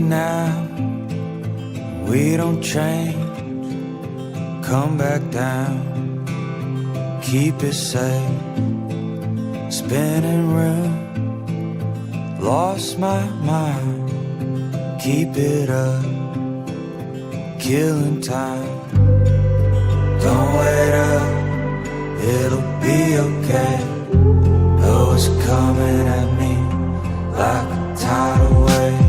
now, we don't change. Come back down, keep it safe. Spinning room, lost my mind. Keep it up, killing time. Don't wait up, it'll be okay. Oh, it's coming at me like a tidal wave.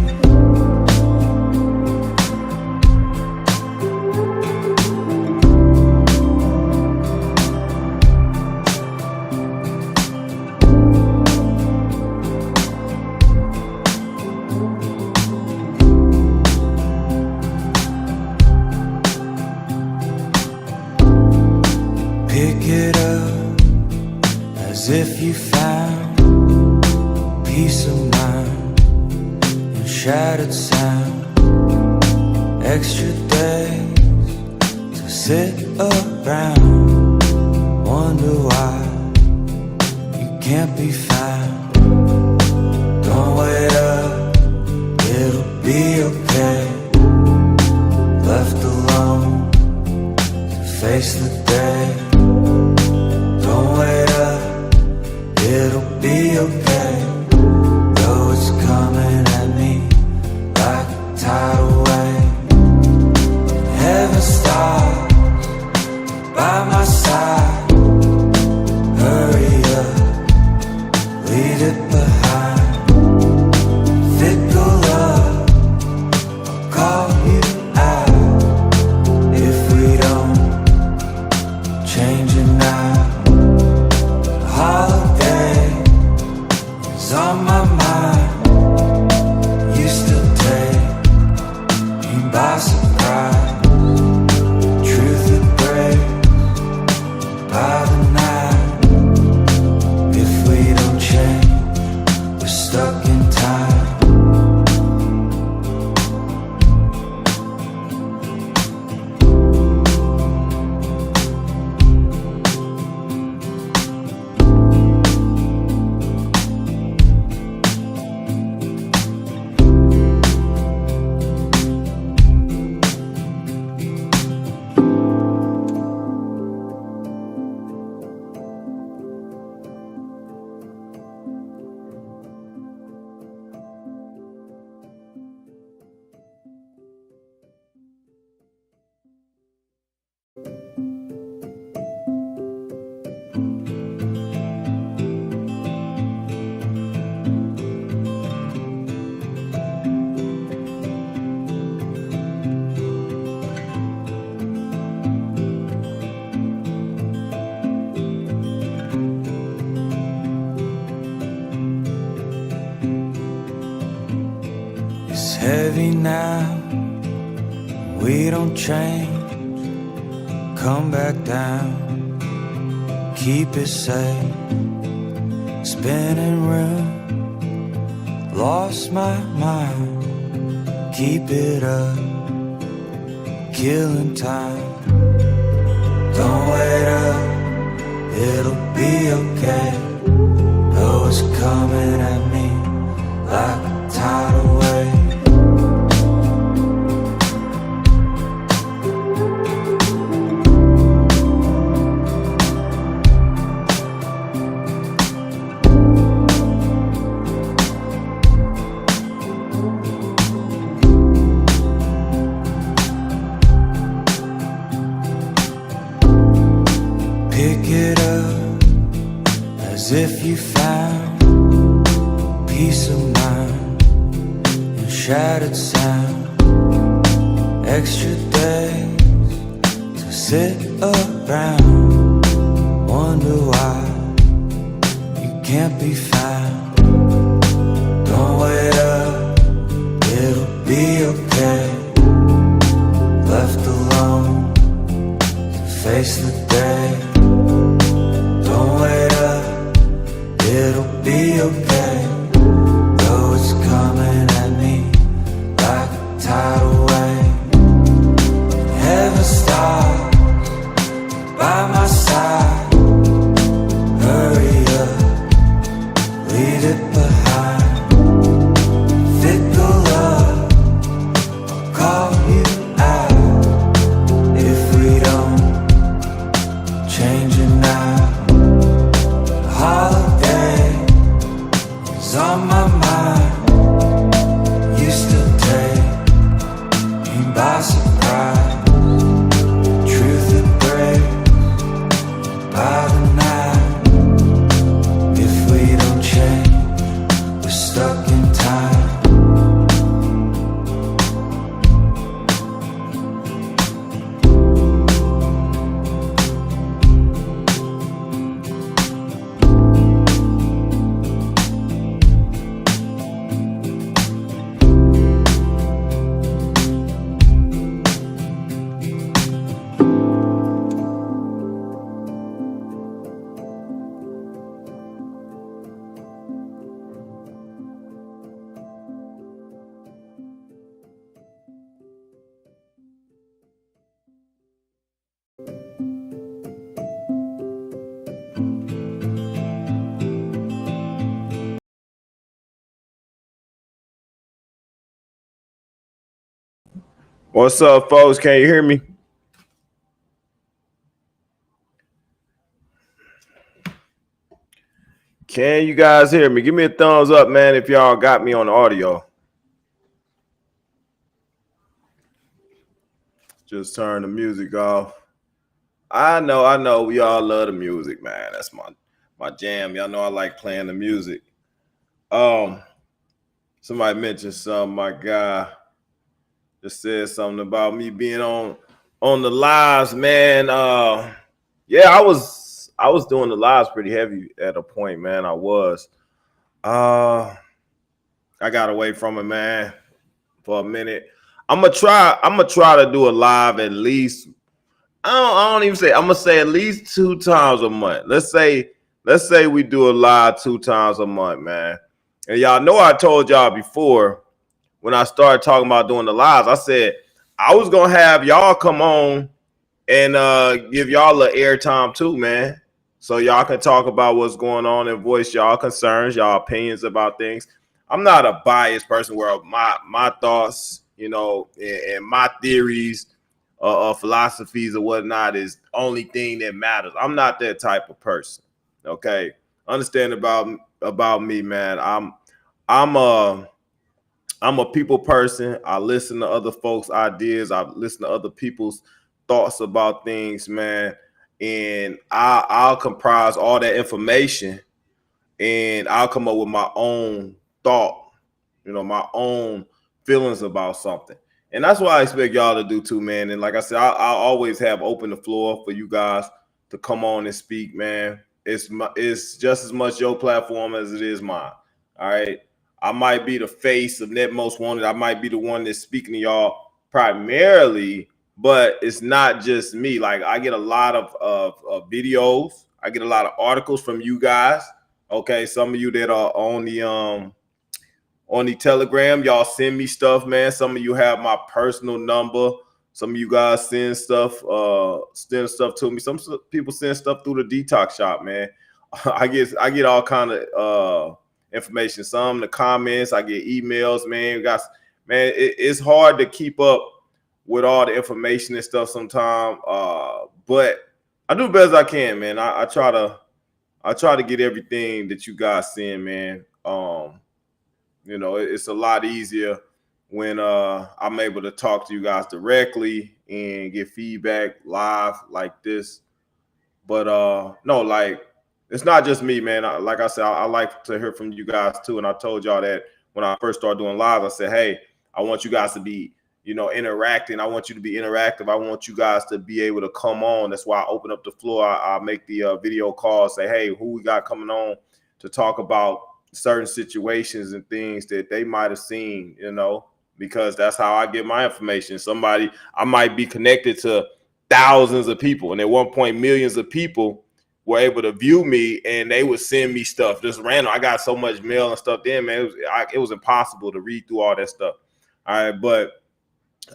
Pick it up as if you found peace of mind in shattered sound. Extra days to sit around, wonder why you can't be found. Don't wait up, it'll be okay. Left alone to face the day. Don't wait up, it'll be okay. Though it's coming at me like a tidal wave. Heaven stars by my side. Hurry up, leave it behind. Fickle love, I'll call you out if we don't change it now. Holiday is on my mind. Used to take me by surprise. Truth that breaks by the night. If we don't change, we're stuck in time. It's heavy now, we don't change. Come back down, keep it safe. Spinning room, lost my mind. Keep it up, killing time. Don't wait up, it'll be okay. Oh, it's coming at me like a tidal wave. Pick it up as if you found peace of mind in shattered sound. Extra days to sit around, wonder why you can't be found. Don't wait up, it'll be okay. Left alone to face the day. Don't wait up, it'll be okay. Though it's coming at me like a tidal wave. Heaven stars by my side. Hurry up, leave it behind. Fickle love, by surprise. Truth that breaks by the night. If we don't change, we're stuck in time. What's up, folks? Can you hear me? Can you guys hear me? Give me a thumbs up, man, if y'all got me on the audio. Just turn the music off. I know. We all love the music, man. That's my jam. Y'all know I like playing the music. Somebody mentioned something. My guy just said something about me being on the lives, man. Yeah, I was doing the lives pretty heavy at a point, man. I was. I got away from it, man, for a minute. I'm gonna try to do a live at least. I don't even say. I'm gonna say at least 2 times a month. Let's say we do a live 2 times a month, man. And y'all know I told y'all before when I started talking about doing the lives, I said I was gonna have y'all come on and give y'all the airtime too, man. So y'all can talk about what's going on and voice y'all concerns, y'all opinions about things. I'm not a biased person where my thoughts, you know, and my theories philosophies or whatnot is the only thing that matters. I'm not that type of person. Okay. Understand about me, man. I'm a people person. I listen to other folks' ideas. I listen to other people's thoughts about things, man. And I'll comprise all that information and I'll come up with my own thought, you know, my own feelings about something. And that's what I expect y'all to do too, man. And like I said, I'll always have open the floor for you guys to come on and speak, man. It's just as much your platform as it is mine. All right. I might be the face of Net Most Wanted. I might be the one that's speaking to y'all primarily, but it's not just me. Like I get a lot of videos. I get a lot of articles from you guys. Okay. Some of you that are on the Telegram, y'all send me stuff, man. Some of you have my personal number. Some of you guys send stuff to me. Some people send stuff through the detox shop, man. I get all kind of information. Some in the comments, I get emails, man. Guys, man, it's hard to keep up with all the information and stuff sometimes. But I do the best I can, man. I try to get everything that you guys send, man. You know, it's a lot easier when I'm able to talk to you guys directly and get feedback live like this. But no, like it's not just me, man. Like I said, I like to hear from you guys too. And I told y'all that when I first started doing live, I said, hey, I want you guys to be, you know, interacting. I want you to be interactive. I want you guys to be able to come on. That's why I open up the floor. I make the video call, say, hey, who we got coming on to talk about certain situations and things that they might have seen, you know, because that's how I get my information. I might be connected to thousands of people, and at one point millions of people were able to view me and they would send me stuff just random. I got so much mail and stuff then, man, it was impossible to read through all that stuff. All right, but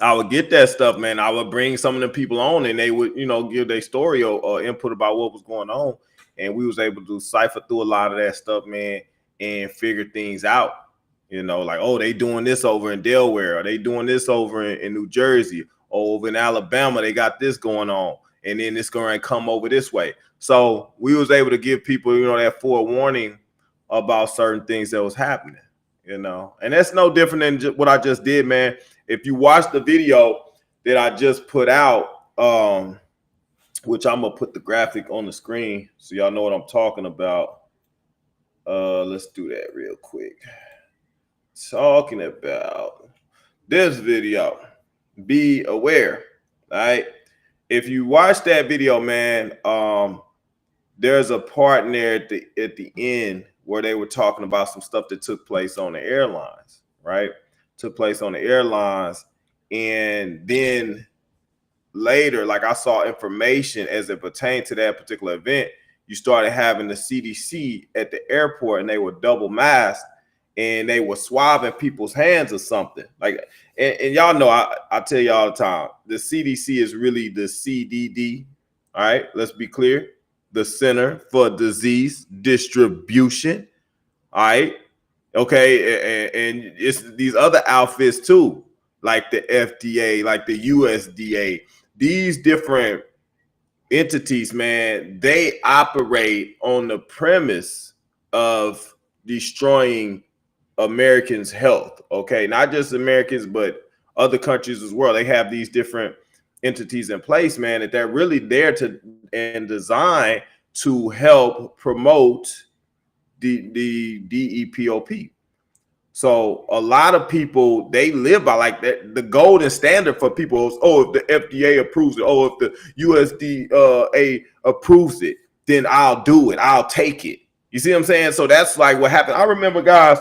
I would get that stuff, man. I would bring some of the people on and they would, you know, give their story or input about what was going on, and we was able to cipher through a lot of that stuff, man, and figure things out, you know, like, oh, they doing this over in Delaware, or they doing this over in New Jersey, or over in Alabama, they got this going on, and then it's going to come over this way. So we was able to give people, you know, that forewarning about certain things that was happening, you know, and that's no different than what I just did, man. If you watch the video, that I just put out, which I'm gonna put the graphic on the screen so y'all know what I'm talking about. Let's do that real quick. Talking about this video. Be aware. All right. If you watch that video, man, there's a part in there at the end where they were talking about some stuff that took place on the airlines, right? Took place on the airlines. And then later, like I saw information as it pertained to that particular event, you started having the CDC at the airport and they were double masked and they were swabbing people's hands or something. Like, and y'all know, I tell you all the time, the CDC is really the CDD. All right, let's be clear. The Center for Disease Distribution. All right. Okay. And it's these other outfits too, like the FDA, like the USDA. These different entities, man, they operate on the premise of destroying Americans' health. Okay. Not just Americans, but other countries as well. They have these different entities in place, man, that they're really there to and designed to help promote the DEPOP. So a lot of people, they live by like that. The golden standard for people is, oh, if the FDA approves it, oh, if the USDA approves it, then I'll do it. I'll take it. You see what I'm saying? So that's like what happened. I remember, guys,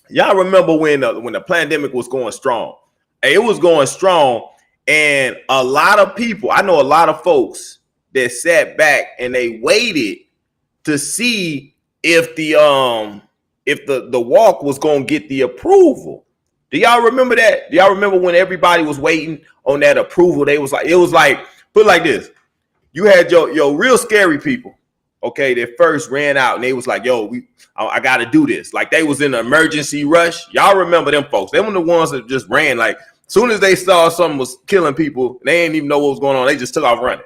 y'all remember when the pandemic was going strong. It was going strong. And a lot of people, I know a lot of folks that sat back and they waited to see if the walk was going to get the approval. Do y'all remember that? Do y'all remember when everybody was waiting on that approval? It was like, put it like this. You had your real scary people, okay, that first ran out and they was like, yo, I got to do this. Like they was in an emergency rush. Y'all remember them folks. They were the ones that just ran. Like as soon as they saw something was killing people, they didn't even know what was going on. They just took off running.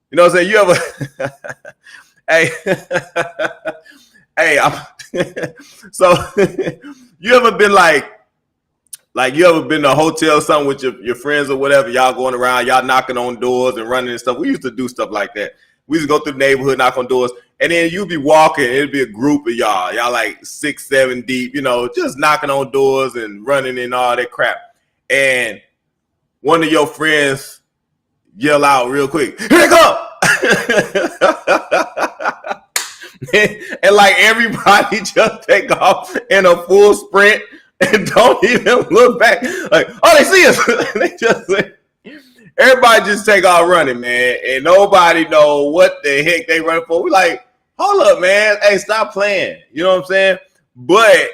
You know what I'm saying? You ever, hey, so you ever been like you ever been to a hotel or something with your friends or whatever, y'all going around, y'all knocking on doors and running and stuff. We used to do stuff like that. We used to go through the neighborhood, knock on doors, and then you'd be walking, it'd be a group of y'all like 6, 7 deep, you know, just knocking on doors and running and all that crap. And one of your friends yell out real quick, here they come! And like everybody just take off in a full sprint and don't even look back. Like, oh, they see us. They just everybody just take off running, man, and nobody know what the heck they running for. We like, hold up, man. Hey, stop playing. You know what I'm saying? But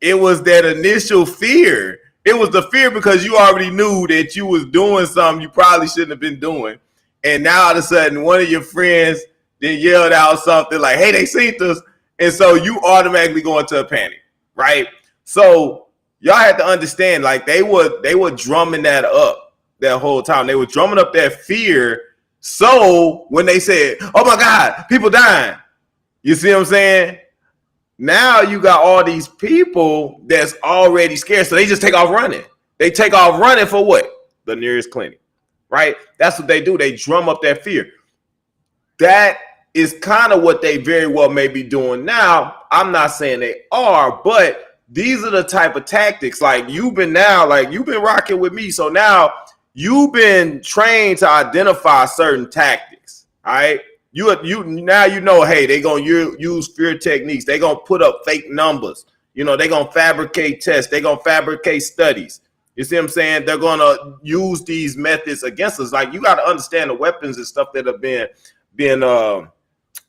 it was that initial fear. It was the fear because you already knew that you was doing something you probably shouldn't have been doing. And now all of a sudden, one of your friends then yelled out something like, hey, they seen us. And so you automatically go into a panic, right? So y'all had to understand, like they were drumming that up that whole time. They were drumming up that fear. So when they said, oh my God, people dying, you see what I'm saying? Now you got all these people that's already scared. So they just take off running. They take off running for what? The nearest clinic, right? That's what they do. They drum up that fear. That is kind of what they very well may be doing now. I'm not saying they are, but these are the type of tactics. Like you've been rocking with me. So now you've been trained to identify certain tactics. All right. You now you know, hey, they're gonna use fear techniques. They're gonna put up fake numbers. You know, they're gonna fabricate tests, they're gonna fabricate studies. You see what I'm saying? They're gonna use these methods against us. Like you gotta understand the weapons and stuff that have been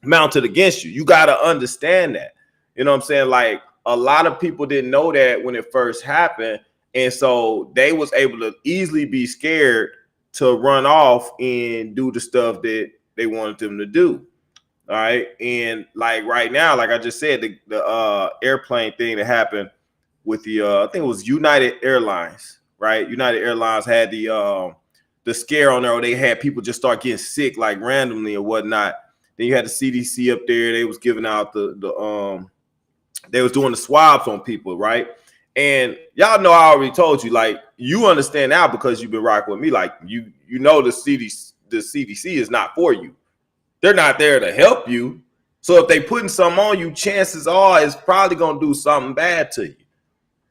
mounted against you. You gotta understand that. You know what I'm saying? Like a lot of people didn't know that when it first happened. And so they was able to easily be scared to run off and do the stuff that they wanted them to do. All right. And like right now, like I just said, the airplane thing that happened with the I think it was United Airlines, right? United Airlines had the scare on there where they had people just start getting sick like randomly or whatnot. Then you had the CDC up there. They was giving out they was doing the swabs on people, right? And y'all know I already told you, like, you understand now because you've been rocking with me. Like, you know the CDC is not for you. They're not there to help you. So if they putting something on you, chances are it's probably gonna do something bad to you.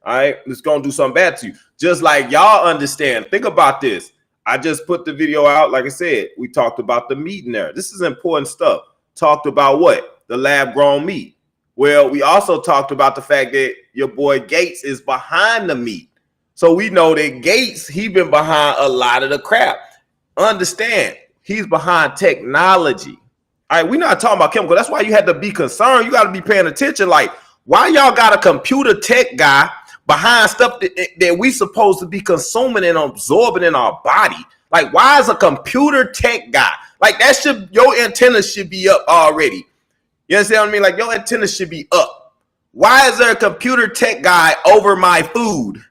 All right, it's gonna do something bad to you. Just like y'all understand. Think about this. I just put the video out. Like I said, we talked about the meat in there. This is important stuff. Talked about what? The lab grown meat. Well, we also talked about the fact that your boy Gates is behind the meat. So we know that Gates, he been behind a lot of the crap. Understand, he's behind technology. All right, we're not talking about chemical. That's why you had to be concerned. You got to be paying attention. Like, why y'all got a computer tech guy behind stuff that we supposed to be consuming and absorbing in our body? Like, why is a computer tech guy? Like, that should, your antenna should be up already. You understand what I mean? Like, your antenna should be up. Why is there a computer tech guy over my food?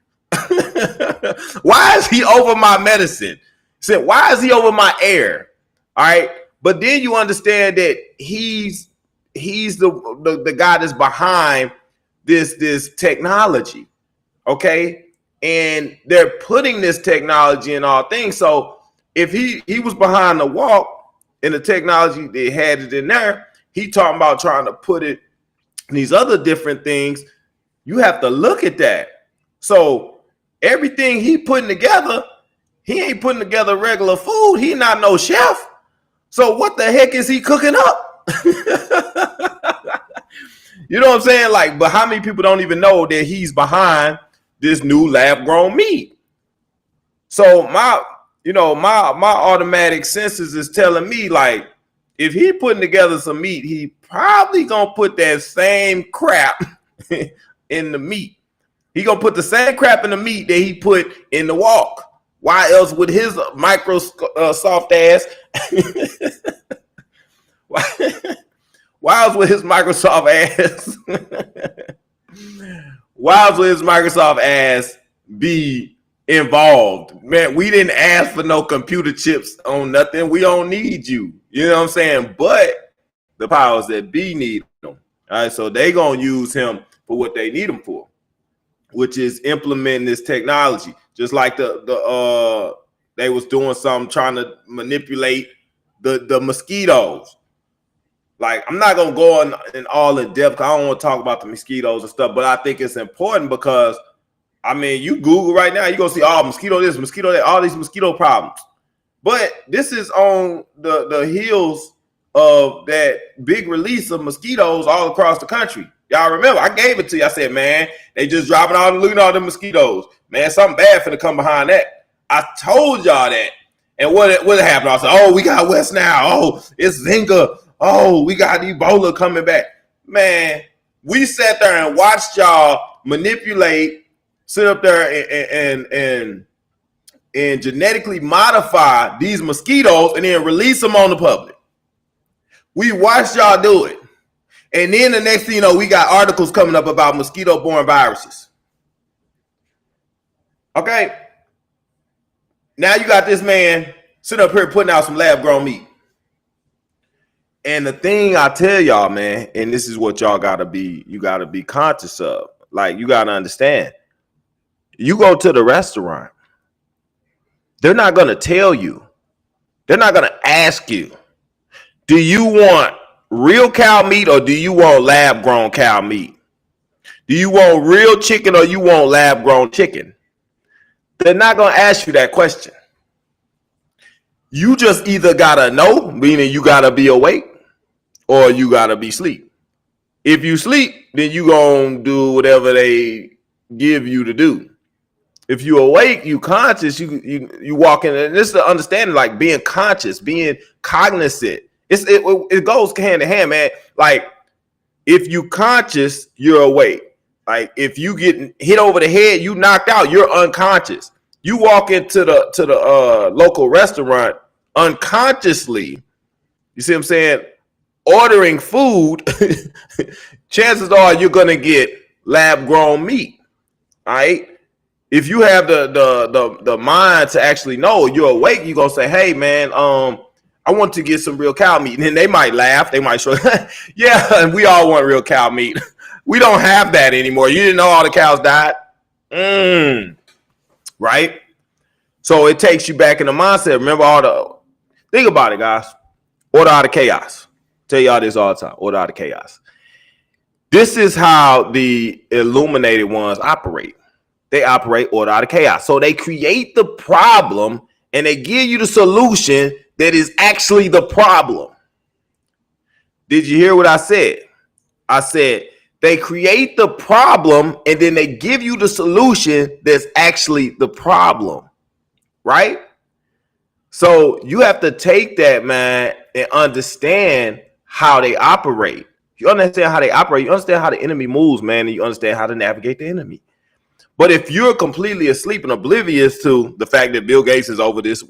Why is he over my medicine? Said, why is he over my air? All right. But then you understand that he's the guy that's behind this technology. Okay. And they're putting this technology in all things. So if he was behind the wall and the technology, they had it in there, he talking about trying to put it in these other different things. You have to look at that. So everything he putting together, he ain't putting together regular food. He not no chef. So what the heck is he cooking up? You know what I'm saying? Like, but how many people don't even know that he's behind this new lab grown meat? So my automatic senses is telling me, like, if he putting together some meat, he probably gonna put that same crap in the meat. He gonna put the same crap in the meat that he put in the walk. Why else would his Microsoft ass? Why else would his Microsoft ass? Why else would his Microsoft ass be involved? Man, we didn't ask for no computer chips on nothing. We don't need you. You know what I'm saying? But the powers that be need them. All right, so they gonna use him for what they need him for, which is implementing this technology. Just like they was doing something trying to manipulate the mosquitoes. Like, I'm not gonna go in all in depth because I don't want to talk about the mosquitoes and stuff, but I think it's important because, I mean, you Google right now, you gonna see mosquito this, mosquito that, all these mosquito problems. But this is on the heels of that big release of mosquitoes all across the country. Y'all remember, I gave it to you. I said, man, they just dropping looking at all the mosquitoes. Man, something bad finna come behind that. I told y'all that. And what happened? I said, oh, we got West now. Oh, it's Zika. Oh, we got Ebola coming back. Man, we sat there and watched y'all manipulate, sit up there and genetically modify these mosquitoes and then release them on the public. We watched y'all do it. And then the next thing you know, we got articles coming up about mosquito-borne viruses. Okay. Now you got this man sitting up here putting out some lab-grown meat. And the thing I tell y'all, man, and this is what y'all gotta be conscious of. Like, you gotta understand. You go to the restaurant, they're not gonna tell you. They're not gonna ask you, do you want real cow meat or do you want lab-grown cow meat? Do you want real chicken or you want lab-grown chicken? They're not going to ask you that question. You just either got to know, meaning you got to be awake, or you got to be asleep. If you sleep, then you going to do whatever they give you to do. If you awake, you conscious, you walk in, and this is the understanding, like being conscious, being cognizant. It goes hand in hand, man. Like, if you conscious, you're awake. Like, if you get hit over the head, you knocked out, you're unconscious. You walk into the local restaurant unconsciously, you see what I'm saying, ordering food, chances are you're gonna get lab-grown meat. All right. If you have the mind to actually know you're awake, you're gonna say, hey man, I want to get some real cow meat. And then they might laugh. They might show, yeah, we all want real cow meat. We don't have that anymore. You didn't know all the cows died. Right? So it takes you back in the mindset. Remember think about it, guys. Order out of chaos. Tell y'all this all the time. Order out of chaos. This is how the illuminated ones operate. They operate order out of chaos. So they create the problem and they give you the solution that is actually the problem. Did you hear what I said? I said they create the problem and then they give you the solution that's actually the problem. Right? So you have to take that, man, and understand how they operate. You understand how they operate. You understand how the enemy moves, man, and you understand how to navigate the enemy. But if you're completely asleep and oblivious to the fact that Bill Gates is over this,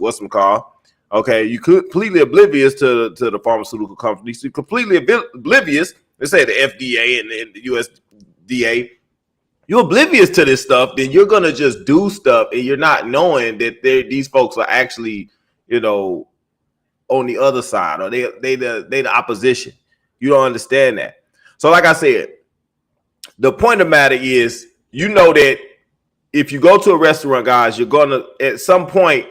okay, you completely oblivious to the pharmaceutical companies, you're completely oblivious, let's say the FDA and the USDA, you're oblivious to this stuff, then you're going to just do stuff and you're not knowing that these folks are actually, on the other side, or they the opposition. You don't understand that. So like I said, the point of the matter is, that if you go to a restaurant, guys, you're going to, at some point,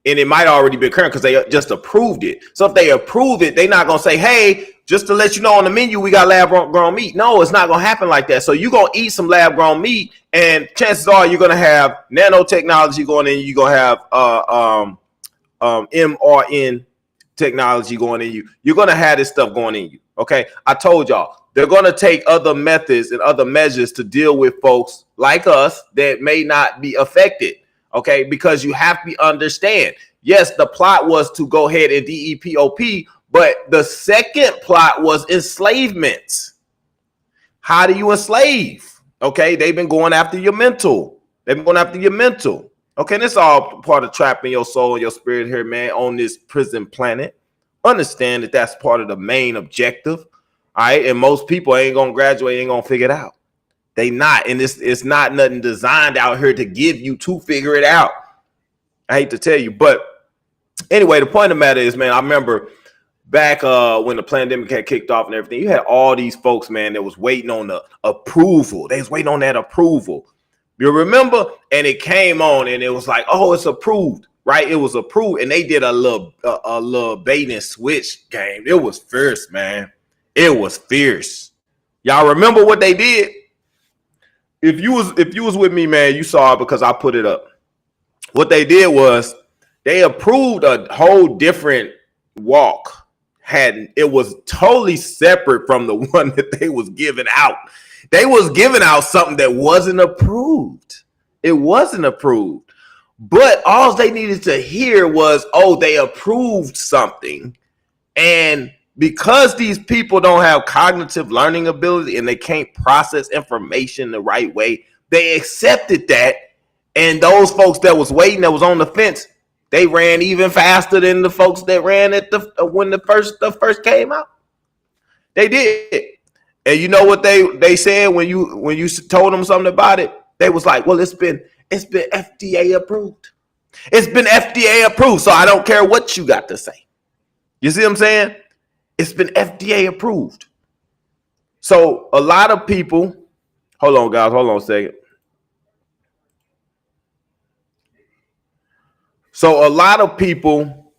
and it might already be current because they just approved it. So if they approve it, they're not going to say, hey, just to let you know on the menu, we got lab-grown meat. No, it's not going to happen like that. So you're going to eat some lab-grown meat, and chances are you're going to have nanotechnology going in. You're going to have mRNA technology going in you. You're going to have this stuff going in you. Okay, I told y'all. They're going to take other methods and other measures to deal with folks like us that may not be affected. Okay, because you have to understand. Yes, the plot was to go ahead and DEPOP, but the second plot was enslavement. How do you enslave? Okay, they've been going after your mental. They've been going after your mental. Okay, this is all part of trapping your soul and your spirit here, man, on this prison planet. Understand that that's part of the main objective. All right, and most people ain't gonna graduate, ain't gonna figure it out. They not, and it's not nothing designed out here to give you to figure it out. I hate to tell you, but anyway, the point of the matter is, man, I remember back when the pandemic had kicked off and everything, you had all these folks, man, that was waiting on the approval. They was waiting on that approval. You remember? And it came on, and it was like, oh, it's approved, right? It was approved, and they did a little bait and switch game. It was fierce, man. It was fierce. Y'all remember what they did? If you was with me, man, you saw it because I put it up. What they did was they approved a whole different walk. It was totally separate from the one that they was giving out. They was giving out something that wasn't approved. It wasn't approved. But all they needed to hear was, oh, they approved something. And because these people don't have cognitive learning ability and they can't process information the right way, they accepted that. And those folks that was waiting, that was on the fence, they ran even faster than the folks that ran at when the first came out. They did. And you know what they said when you told them something about it? They was like, well, it's been FDA approved. It's been FDA approved, so I don't care what you got to say. You see what I'm saying? It's been FDA approved. So a lot of people, hold on, guys, hold on a second. So a lot of people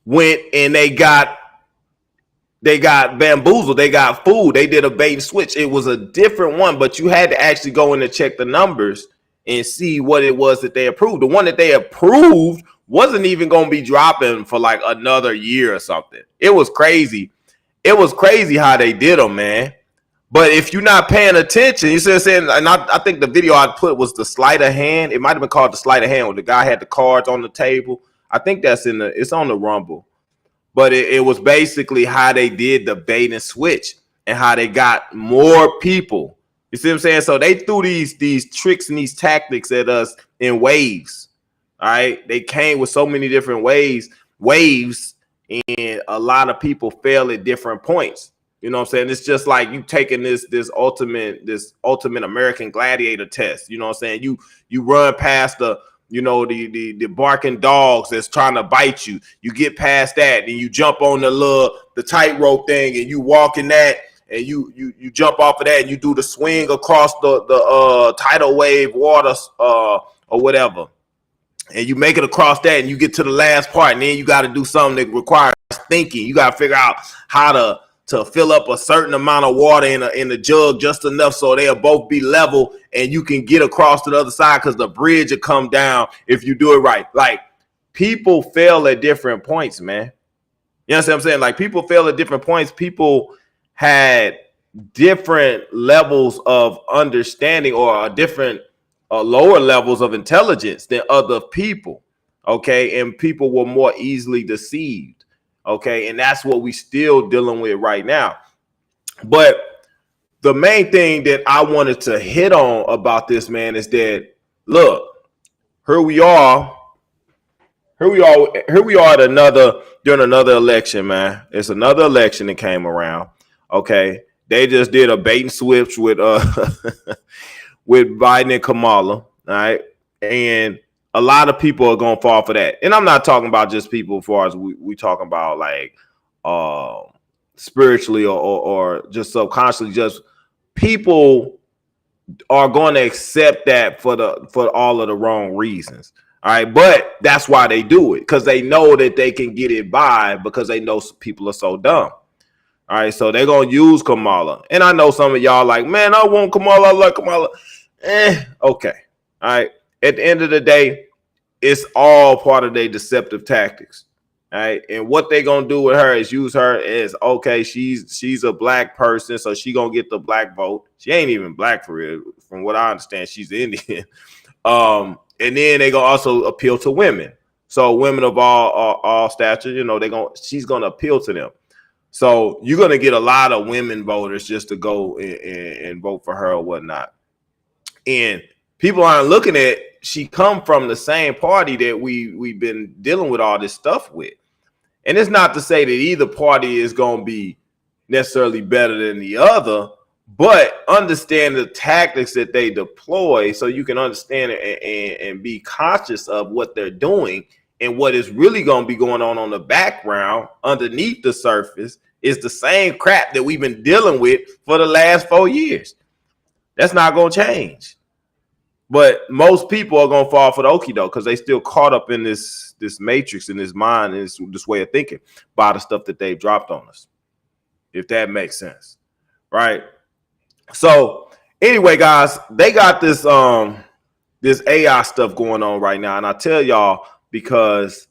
went and they got bamboozled. They got fooled. They did a bait and switch. It was a different one, but you had to actually go in and check the numbers and see what it was that they approved. The one that they approved wasn't even going to be dropping for like another year or something. It was crazy. It was crazy how they did them, man. But if you're not paying attention, you see what I'm saying? And I think the video I put was the sleight of hand. It might have been called the sleight of hand, where the guy had the cards on the table. I think it's on the Rumble. But it was basically how they did the bait and switch and how they got more people. You see what I'm saying? So they threw these tricks and these tactics at us in waves. All right. They came with so many different waves, and a lot of people fail at different points. You know what I'm saying? It's just like you taking this ultimate American gladiator test. You know what I'm saying? You run past the barking dogs that's trying to bite you. You get past that, and you jump on the tightrope thing, and you walk in that, and you jump off of that and you do the swing across the tidal wave water or whatever, and you make it across that and you get to the last part, and then you got to do something that requires thinking. You got to figure out how to fill up a certain amount of water in the jug, just enough so they'll both be level and you can get across to the other side, because the bridge will come down if you do it right. Like, people fail at different points, man. You know what I'm saying? Like, people fail at different points. People had different levels of understanding or different lower levels of intelligence than other people. Okay. And people were more easily deceived. Okay. And that's what we still dealing with right now. But the main thing that I wanted to hit on about this, man, is that, look, here we are at during another election, man. It's another election that came around. Okay. They just did a bait and switch with with Biden and Kamala. All right. And a lot of people are gonna fall for that. And I'm not talking about just people as far as we talking about like spiritually or just subconsciously. Just people are going to accept that for all of the wrong reasons. All right, but that's why they do it, because they know that they can get it by, because they know people are so dumb. All right, so they're going to use Kamala. And I know some of y'all like, man, I want Kamala, I like Kamala. Okay. All right. At the end of the day, it's all part of their deceptive tactics. All right. And what they're going to do with her is use her as, okay, she's a black person, so she going to get the black vote. She ain't even black for real. From what I understand, she's Indian. And then they gonna also appeal to women. So women of all stature, you know, she's gonna appeal to them. So you're gonna get a lot of women voters just to go and vote for her or whatnot. And people aren't looking at, she come from the same party that we've been dealing with all this stuff with. And it's not to say that either party is gonna be necessarily better than the other, but understand the tactics that they deploy so you can understand and be conscious of what they're doing, and what is really going to be going on the background underneath the surface is the same crap that we've been dealing with for the last 4 years. That's not going to change. But most people are going to fall for the okie doke because they still caught up in this matrix, in this mind, and this way of thinking by the stuff that they've dropped on us, if that makes sense, right? So anyway, guys, they got this this AI stuff going on right now, and I tell y'all, because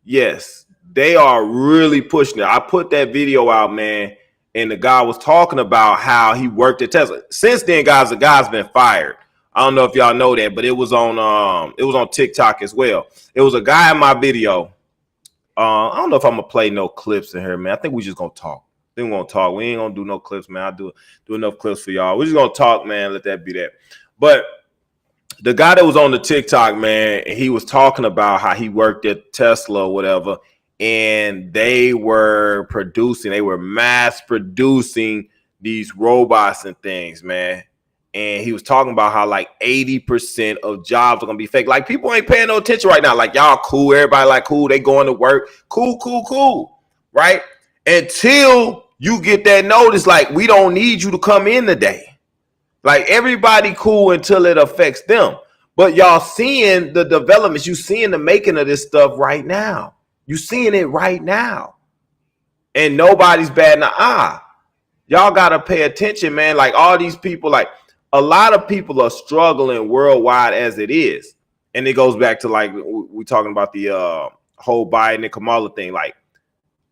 yes, they are really pushing it. I put that video out, man, and the guy was talking about how he worked at Tesla. Since then, guys, the guy's been fired. I don't know if y'all know that, but it was on TikTok as well. It was a guy in my video. I don't know if I'm gonna play no clips in here, man. I think we just gonna talk. Then we're gonna talk. We ain't gonna do no clips, man. I'll do enough clips for y'all. We're just gonna talk, man. Let that be that. But the guy that was on the TikTok, man, he was talking about how he worked at Tesla or whatever, and they were mass producing these robots and things, man. And he was talking about how like 80% of jobs are gonna be fake. Like, people ain't paying no attention right now. Like, y'all cool, everybody like cool, they going to work, cool, right? Until you get that notice, like, we don't need you to come in today. Like, everybody cool until it affects them. But y'all seeing the developments, you seeing the making of this stuff right now. You seeing it right now. And nobody's batting an eye. Y'all gotta pay attention, man. Like, all these people, like, a lot of people are struggling worldwide as it is. And it goes back to, like, we talking about the whole Biden and Kamala thing. Like,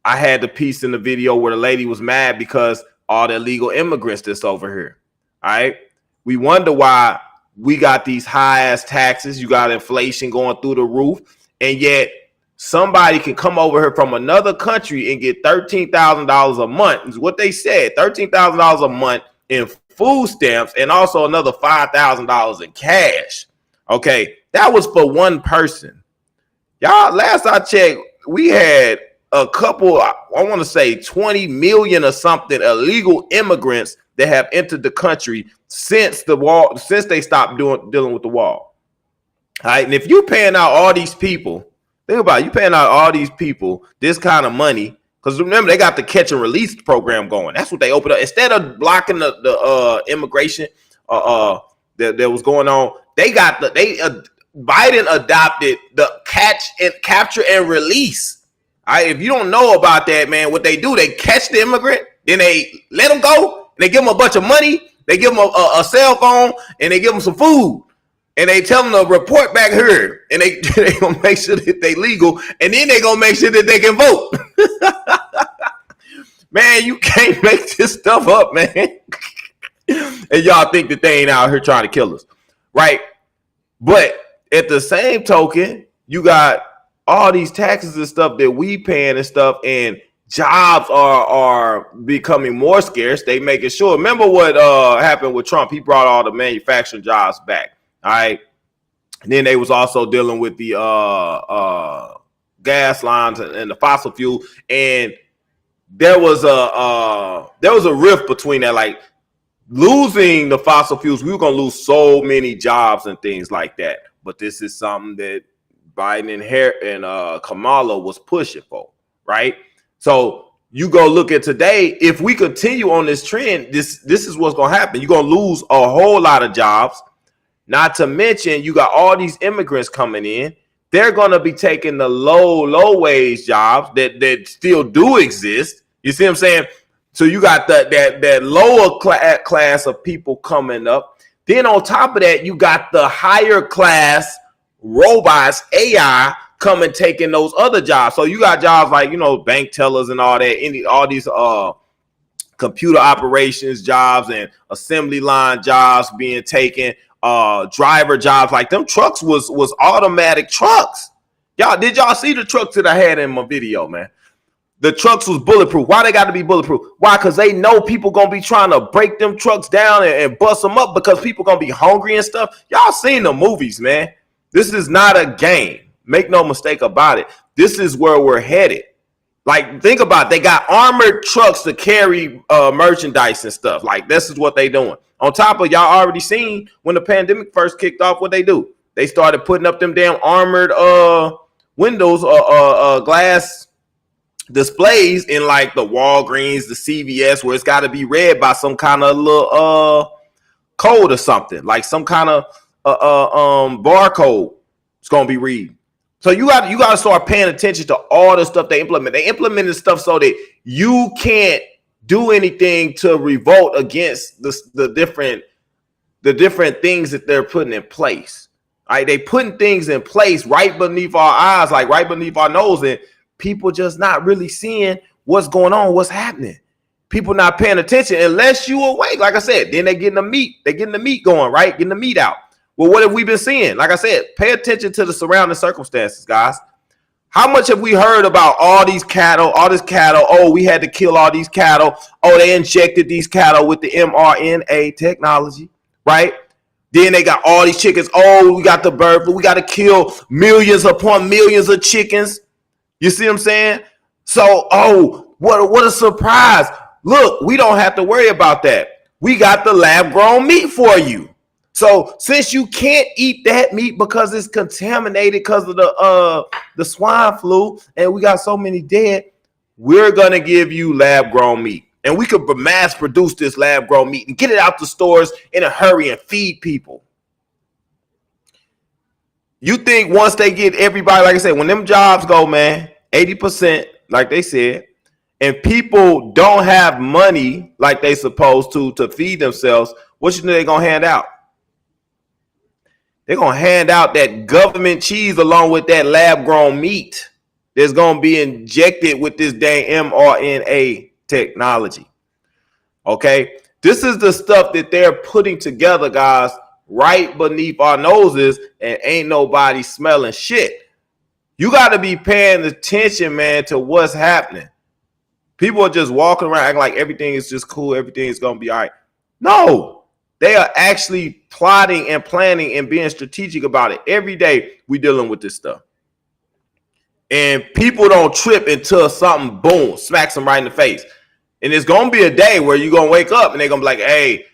I had the piece in the video where the lady was mad because all the illegal immigrants that's over here. All right. We wonder why we got these high ass taxes. You got inflation going through the roof. And yet somebody can come over here from another country and get $13,000 a month. Is what they said. $13,000 a month in food stamps, and also another $5,000 in cash. Okay. That was for one person. Y'all, last I checked, we had a couple, I want to say 20 million or something illegal immigrants that have entered the country since they stopped dealing with the wall. All right. And if you paying out all these people, think about it, you paying out all these people this kind of money, Because remember, they got the catch and release program going. That's what they opened up. Instead of blocking the immigration that was going on, Biden adopted the capture and release. All right, if you don't know about that, man, what they do, they catch the immigrant, then they let them go, and they give them a bunch of money, they give them a cell phone, and they give them some food. And they tell them to report back here, and they gonna make sure that they legal, and then they gonna make sure that they can vote. Man, you can't make this stuff up, man. And y'all think that they ain't out here trying to kill us, right? But at the same token, you got all these taxes and stuff that we paying and stuff, and jobs are becoming more scarce. They making sure. Remember what happened with Trump? He brought all the manufacturing jobs back. All right. And then they was also dealing with the gas lines and the fossil fuel, and there was a rift between that. Like, losing the fossil fuels, we were gonna lose so many jobs and things like that. But this is something that Biden and Kamala was pushing for, right? So you go look at today. If we continue on this trend, this is what's gonna happen. You're gonna lose a whole lot of jobs. Not to mention, you got all these immigrants coming in. They're going to be taking the low wage jobs that still do exist. You see what I'm saying? So you got that lower class of people coming up. Then on top of that, you got the higher class robots, AI, coming taking those other jobs. So you got jobs like, bank tellers and all that, all these computer operations jobs and assembly line jobs being taken. Driver jobs, like them trucks was automatic trucks. Did y'all see the trucks that I had in my video, man? The trucks was bulletproof. Why they got to be bulletproof? Why? Because they know people gonna be trying to break them trucks down and bust them up because people gonna be hungry and stuff. Y'all seen the movies, man. This is not a game. Make no mistake about it. This is where we're headed. Like, think about it. They got armored trucks to carry merchandise and stuff. Like, this is what they doing. On top of, y'all already seen when the pandemic first kicked off, what they do. They started putting up them damn armored windows glass displays in like the Walgreens, the CVS, where it's got to be read by some kind of little code or something, like some kind of barcode. It's gonna be read. So you got to start paying attention to all the stuff they implement. They implemented stuff so that you can't do anything to revolt against the different things that they're putting in place. All right, they putting things in place right beneath our eyes, like right beneath our nose, and people just not really seeing what's going on, what's happening. People not paying attention unless you awake. Like I said, then they're getting the meat going, right? Getting the meat out. Well, what have we been seeing? Like I said, pay attention to the surrounding circumstances, guys. How much have we heard about all this cattle? Oh, we had to kill all these cattle. Oh, they injected these cattle with the mRNA technology, right? Then they got all these chickens. Oh, we got the bird flu. We got to kill millions upon millions of chickens. You see what I'm saying? So, oh, what a surprise. Look, we don't have to worry about that. We got the lab-grown meat for you. So since you can't eat that meat because it's contaminated because of the swine flu, and we got so many dead, we're going to give you lab-grown meat. And we could mass produce this lab-grown meat and get it out the stores in a hurry and feed people. You think once they get everybody, like I said, when them jobs go, man, 80%, like they said, and people don't have money like they supposed to feed themselves, what you think they're going to hand out? They're going to hand out that government cheese along with that lab-grown meat that's going to be injected with this dang mRNA technology. Okay? This is the stuff that they're putting together, guys, right beneath our noses, and ain't nobody smelling shit. You got to be paying attention, man, to what's happening. People are just walking around acting like everything is just cool, everything is going to be all right. No. They are actually plotting and planning and being strategic about it. Every day we dealing with this stuff. And people don't trip until something, boom, smacks them right in the face. And it's going to be a day where you're going to wake up and they're going to be like, hey,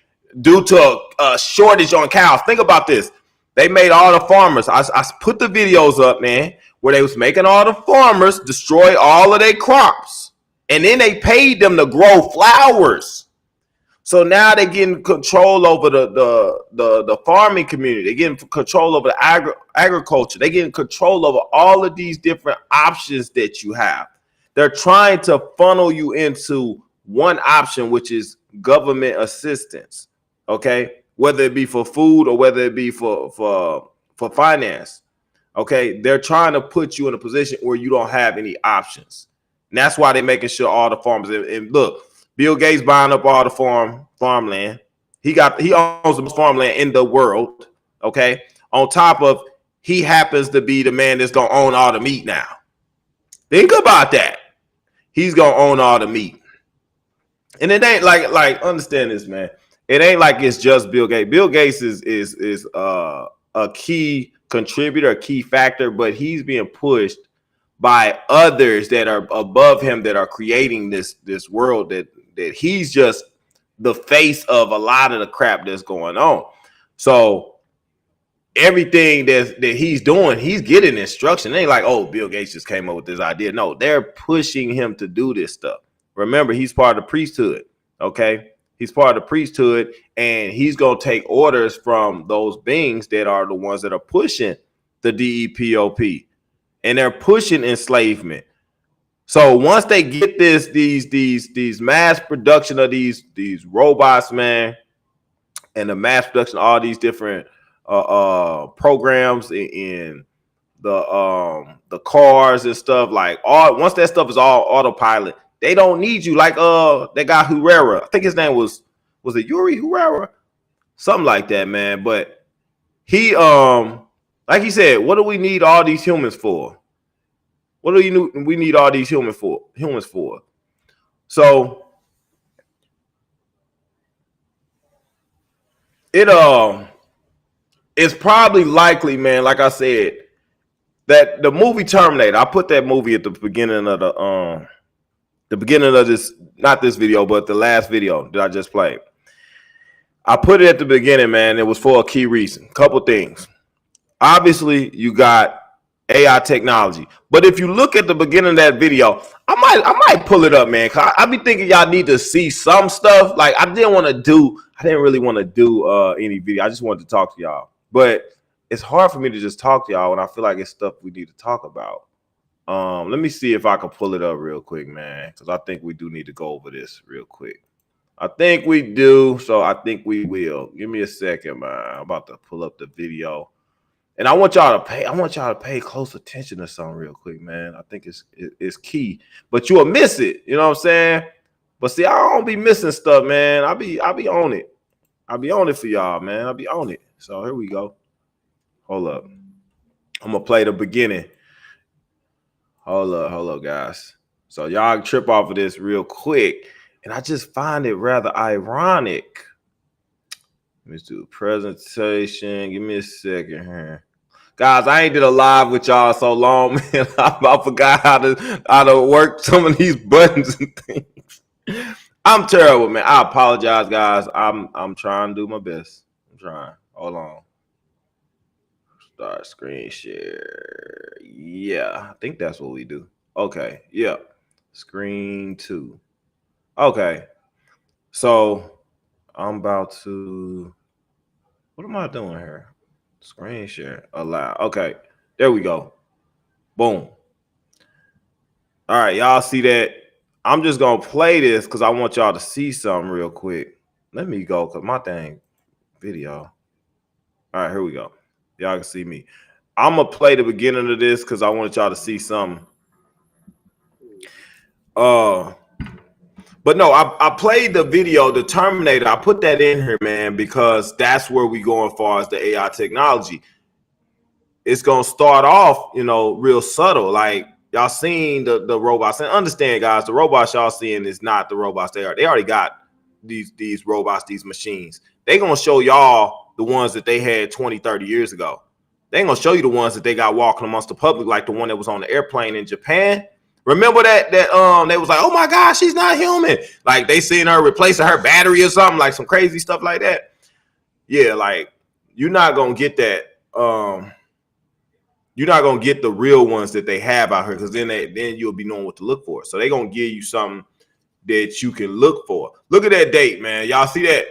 due to a shortage on cows. Think about this. They made all the farmers. I put the videos up, man, where they was making all the farmers destroy all of their crops. And then they paid them to grow flowers. So now they're getting control over the farming community. They're getting control over the agriculture. They're getting control over all of these different options that you have. They're trying to funnel you into one option, which is government assistance. Okay, whether it be for food or whether it be for finance. Okay, they're trying to put you in a position where you don't have any options. And that's why they're making sure all the farmers and look. Bill Gates buying up all the farmland. He owns the most farmland in the world. Okay. On top of he happens to be the man that's gonna own all the meat now. Think about that. He's gonna own all the meat. And it ain't like understand this, man. It ain't like it's just Bill Gates. Bill Gates is a key contributor, a key factor, but he's being pushed by others that are above him that are creating this world that he's just the face of a lot of the crap that's going on. So everything that he's doing, he's getting instruction. It ain't like, oh, Bill Gates just came up with this idea. No, they're pushing him to do this stuff. Remember, he's part of the priesthood. Okay. He's part of the priesthood, and he's going to take orders from those beings that are the ones that are pushing the DEPOP, and they're pushing enslavement. So once they get these mass production of these robots, man, and the mass production of all these different programs in the cars and stuff, like once that stuff is all autopilot, they don't need you. Like that guy Herrera, I think his name was it Yuri Herrera, something like that, man. But he like he said, what do we need all these humans for? What do we need all these humans for? So it's probably likely, man, like I said, that the movie Terminator, I put that movie at the beginning of the beginning of this, not this video, but the last video that I just played. I put it at the beginning, man. It was for a key reason. Couple things. Obviously, you got AI technology, but if you look at the beginning of that video, I might pull it up, man. Cause I be thinking y'all need to see some stuff. Like I didn't really want to do any video. I just wanted to talk to y'all, but it's hard for me to just talk to y'all when I feel like it's stuff we need to talk about. Let me see if I can pull it up real quick, man, because I think we do need to go over this real quick. I think we do, so I think we will. Give me a second, man. I'm about to pull up the video. And I want y'all to pay close attention to something real quick, man. I think it's key. But you'll miss it, you know what I'm saying? But see, I don't be missing stuff, man. I'll be on it. I'll be on it for y'all, man. I'll be on it. So here we go. Hold up. I'm gonna play the beginning. Hold up, guys. So y'all trip off of this real quick. And I just find it rather ironic. Let's do a presentation. Give me a second here. Guys, I ain't did a live with y'all so long, man. I forgot how to work some of these buttons and things. I'm terrible, man. I apologize, guys. I'm trying to do my best. I'm trying. Hold on. Start screen share. Yeah, I think that's what we do. Okay. Yeah. Screen 2. Okay. So I'm about to. What am I doing here? Screen share. Allow. Okay. There we go. Boom. All right. Y'all see that? I'm just going to play this because I want y'all to see something real quick. Let me go because my dang video. All right. Here we go. Y'all can see me. I'm going to play the beginning of this because I want y'all to see something. But no, I played the video, the Terminator. I put that in here, man, because that's where we going as far as the AI technology. It's going to start off, real subtle. Like y'all seen the robots. And understand, guys, the robots y'all seeing is not the robots they are. They already got these robots, these machines. They going to show y'all the ones that they had 20, 30 years ago. They ain't going to show you the ones that they got walking amongst the public, like the one that was on the airplane in Japan. Remember that they was like, oh my gosh, she's not human. Like they seen her replacing her battery or something, like some crazy stuff like that. Yeah, like you're not gonna get that. you're not gonna get the real ones that they have out here, because then you'll be knowing what to look for. So they're gonna give you something that you can look for. Look at that date, man. Y'all see that?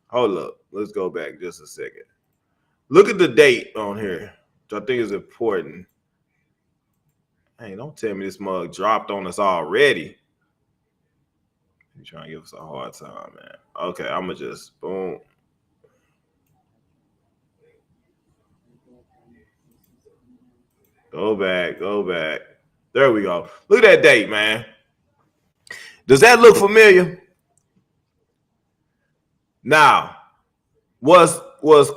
Hold up. Let's go back just a second. Look at the date on here, which I think is important. Hey, don't tell me this mug dropped on us already. You're trying to give us a hard time, man. Okay, I'm gonna just boom. Go back, go back. There we go. Look at that date, man. Does that look familiar? Now, what's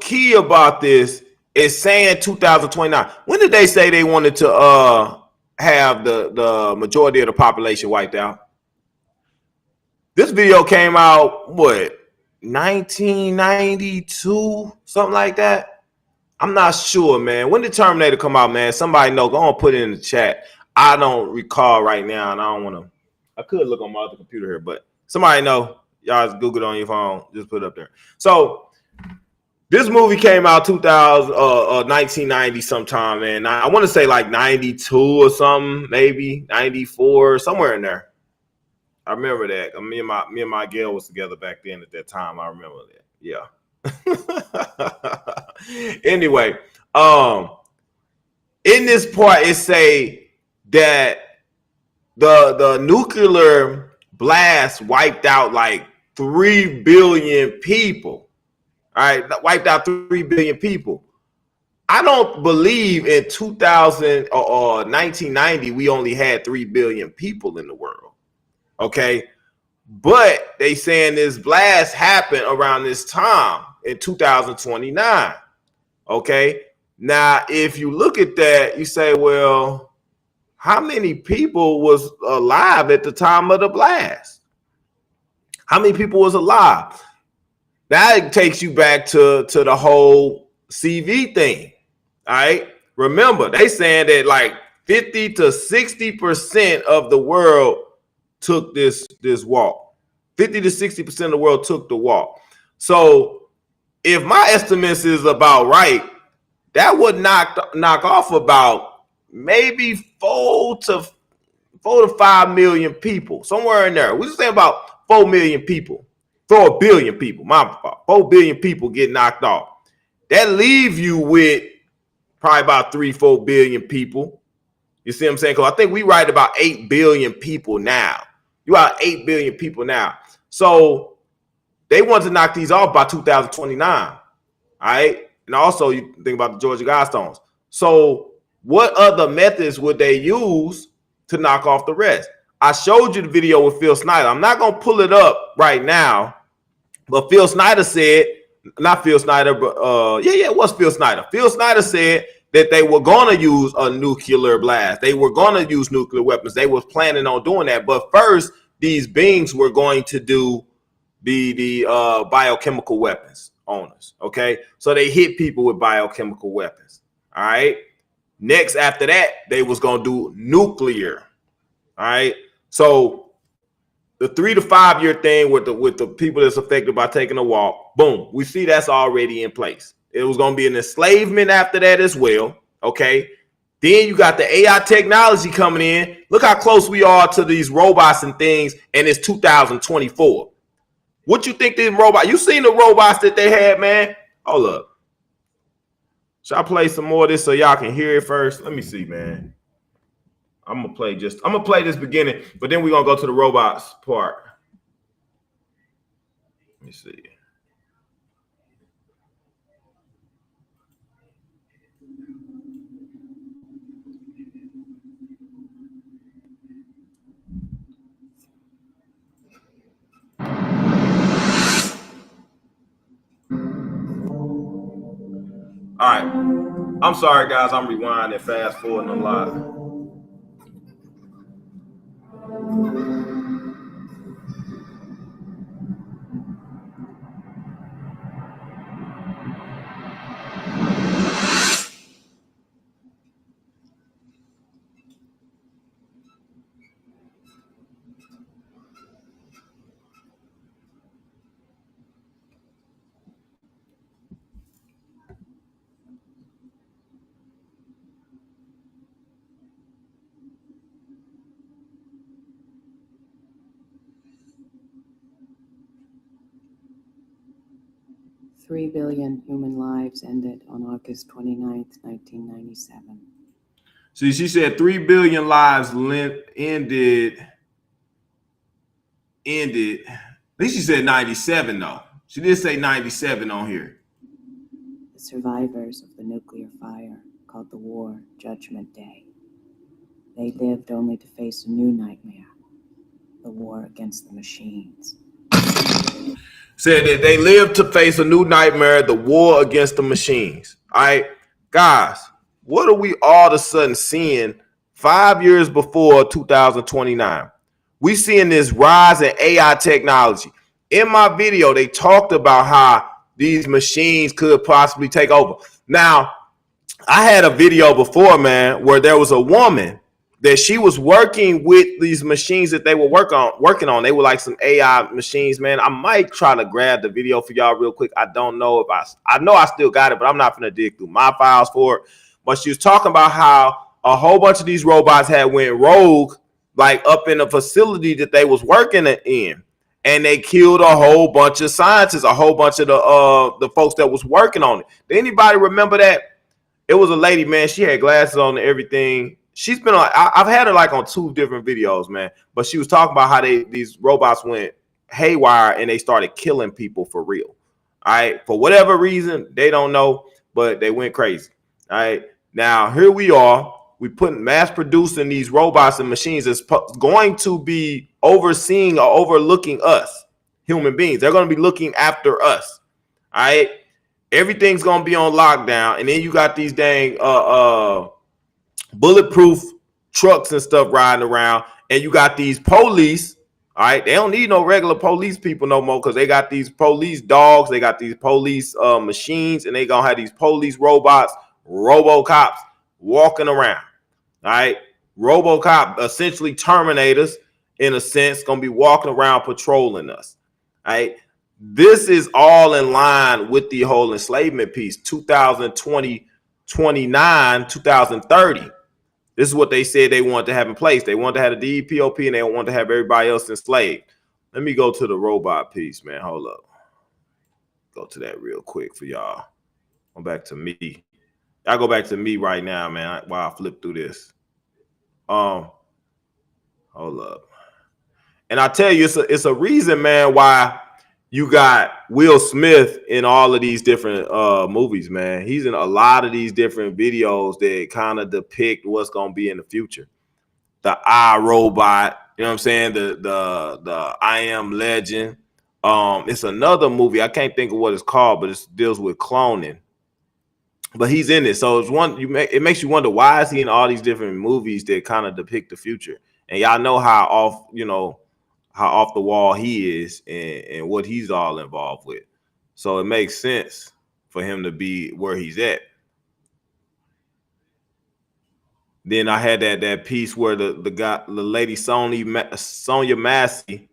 key about this is saying 2029. When did they say they wanted to have the majority of the population wiped out? This video came out, what, 1992, something like that? I'm not sure, man. When did Terminator come out, man? Somebody know. Go on, put it in the chat. I don't recall right now, and I don't want to. I could look on my other computer here, but somebody know. Y'all just Google it on your phone. Just put it up there. So this movie came out 1990 sometime, man. I want to say like 92 or something, maybe 94, somewhere in there. I remember that. Me and my girl was together back then at that time. I remember that. Yeah. Anyway, in this part, it say that the nuclear blast wiped out like 3 billion people. All right, wiped out 3 billion people. I don't believe in 2000 or 1990 we only had 3 billion people in the world. Okay, but they saying this blast happened around this time in 2029. Okay, now if you look at that, you say, well, how many people was alive at the time of the blast? How many people was alive? That takes you back to the whole CV thing. All right. Remember, they saying that like 50 to 60% of the world took this walk. 50 to 60% of the world took the walk. So if my estimates is about right, that would knock off about maybe 4 to 5 million people, somewhere in there. We just say about 4 million people. 4 billion people, my fault. 4 billion people get knocked off. That leave you with probably about 3-4 billion people. You see what I'm saying? Because I think we write about 8 billion people now. You are 8 billion people now. So they want to knock these off by 2029. All right. And also, you think about the Georgia Guidestones. So what other methods would they use to knock off the rest? I showed you the video with Phil Snyder. I'm not going to pull it up right now. But Phil Snyder said, not Phil Snyder, but it was Phil Snyder. Phil Snyder said that they were going to use a nuclear blast. They were going to use nuclear weapons. They were planning on doing that. But first, these beings were going to do the biochemical weapons owners. Okay, so they hit people with biochemical weapons. All right. Next, after that, they was going to do nuclear. All right. So the 3 to 5 year thing with the people that's affected by taking a walk, boom, we see that's already in place. It was going to be an enslavement after that as well. Okay. Then you got the AI technology coming in. Look how close we are to these robots and things, and it's 2024. What you think these robots? You seen the robots that they had, man? Hold up. Should I play some more of this so y'all can hear it first? Let me see, man. I'm gonna play this beginning, but then we're gonna go to the robots part. Let me see. All right. I'm sorry, guys. I'm rewinding, fast forwarding a lot. 3 billion human lives ended on August 29th, 1997. See, she said 3 billion lives ended. At least she said 97, though. She did say 97 on here. The survivors of the nuclear fire called the war Judgment Day. They lived only to face a new nightmare, the war against the machines. Said that they lived to face a new nightmare, the war against the machines. All right, guys, what are we all of a sudden seeing 5 years before 2029? We seeing this rise in AI technology. In my video, they talked about how these machines could possibly take over. Now, I had a video before, man, where there was a woman that she was working with these machines that they were working on. They were like some AI machines, man. I might try to grab the video for y'all real quick. I don't know if I know I still got it, but I'm not going to dig through my files for it. But she was talking about how a whole bunch of these robots had went rogue, like up in a facility that they was working in. And they killed a whole bunch of scientists, a whole bunch of the folks that was working on it. Did anybody remember that? It was a lady, man. She had glasses on and everything. She's been on. I've had her like on 2 different videos, man. But she was talking about how these robots went haywire and they started killing people for real. All right, for whatever reason they don't know, but they went crazy. All right, now here we are. We put mass producing these robots and machines that's going to be overseeing or overlooking us, human beings. They're going to be looking after us. All right, everything's going to be on lockdown, and then you got these dang bulletproof trucks and stuff riding around, and you got these police. All right, they don't need no regular police people no more because they got these police dogs, they got these police machines, and they gonna have these police robots, RoboCops walking around. All right, RoboCop, essentially Terminators in a sense, gonna be walking around patrolling us. All right, this is all in line with the whole enslavement piece, 2020, 29, 2030. This is what they said they wanted to have in place. They wanted to have the DEPOP and they wanted to have everybody else enslaved. Let me go to the robot piece, man. Hold up. Go to that real quick for y'all. Go back to me. I go back to me right now, man, while I flip through this. Hold up. And I tell you, it's a reason, man, why you got Will Smith in all of these different movies, man. He's in a lot of these different videos that kind of depict what's going to be in the future. The iRobot, you know what I'm saying? The I Am Legend. It's another movie. I can't think of what it's called, but it deals with cloning. But he's in it. So it's it makes you wonder, why is he in all these different movies that kind of depict the future? And y'all know how off the wall he is and what he's all involved with. So it makes sense for him to be where he's at. Then I had that piece where the lady Sonia Massey,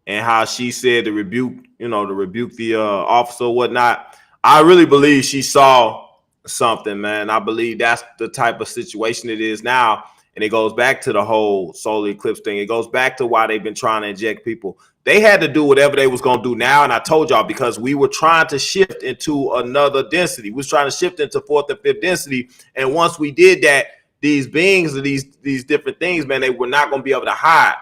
and how she said to rebuke the officer or whatnot. I really believe she saw something, man. I believe that's the type of situation it is now. And it goes back to the whole solar eclipse thing. It goes back to why they've been trying to inject people. They had to do whatever they was going to do now. And I told y'all, because we were trying to shift into another density. We was trying to shift into 4th and 5th density. And once we did that, these beings, these different things, man, they were not going to be able to hide.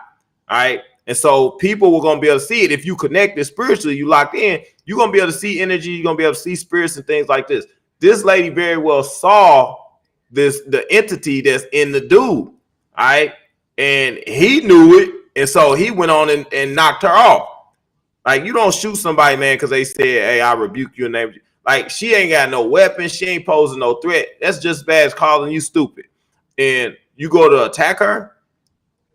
All right. And so people were going to be able to see it. If you connected spiritually, you locked in, you're going to be able to see energy. You're going to be able to see spirits and things like this. This lady very well saw the entity that's in the dude. All right. And he knew it. And so he went on and knocked her off. Like, you don't shoot somebody, man, because they said, hey, I rebuke you and name. Like, she ain't got no weapon. She ain't posing no threat. That's just bad as calling you stupid. And you go to attack her.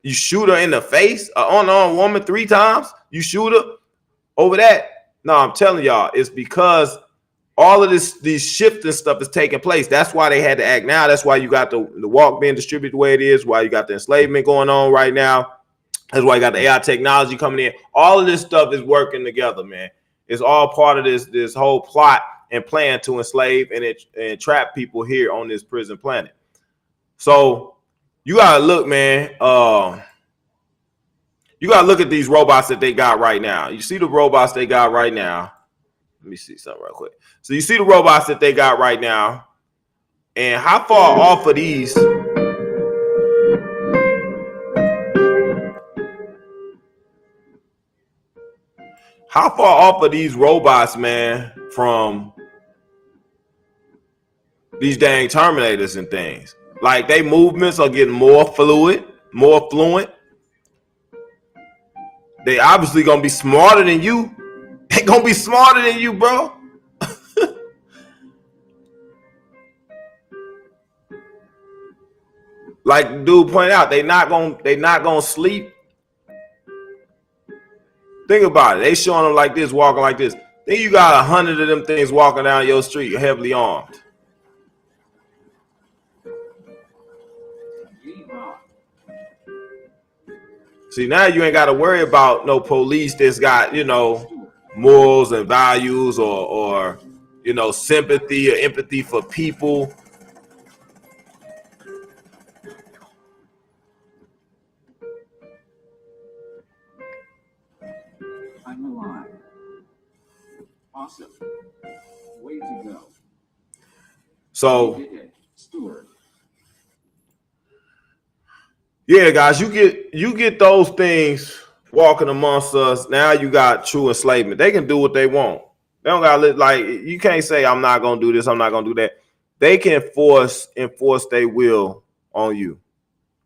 You shoot her in the face, an unarmed woman 3 times. You shoot her over that. No, I'm telling y'all, it's because all of these shifting stuff is taking place. That's why they had to act now. That's why you got the walk being distributed the way it is. Why you got the enslavement going on right now. That's why you got the AI technology coming in. All of this stuff is working together, man. It's all part of this whole plot and plan to enslave and trap people here on this prison planet. So you gotta look, man. You gotta look at these robots that they got right now. You see the robots they got right now. Let me see something real quick. So you see the robots that they got right now, and how far off of these? How far off of these robots, man, from these dang Terminators and things? Like, they movements are getting more fluent. They obviously gonna be smarter than you. They gonna be smarter than you, bro. Like dude pointed out, they not gonna sleep. Think about it. They showing them like this, walking like this. Then you got 100 of them things walking down your street, heavily armed. See, now you ain't got to worry about no police that's got, you know, morals and values or you know, sympathy or empathy for people. I'm alive. Awesome. Way to go. So, yeah, guys, you get those things walking amongst us. Now you got true enslavement. They can do what they want. They don't gotta like, you can't say I'm not gonna do this, I'm not gonna do that. They can enforce their will on you.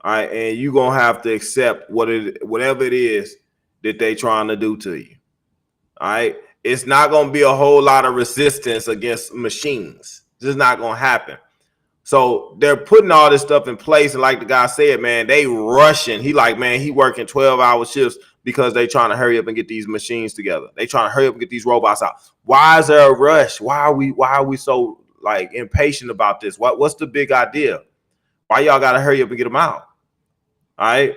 All right, and you're gonna have to accept whatever it is that they trying to do to you. All right, it's not gonna be a whole lot of resistance against machines. It's just not gonna happen. So they're putting all this stuff in place, and like the guy said, man, they rushing. He like, man, he working 12-hour shifts because they trying to hurry up and get these machines together. They trying to hurry up and get these robots out. Why is there a rush? Why are we so like impatient about this? What's the big idea? Why y'all gotta hurry up and get them out? All right,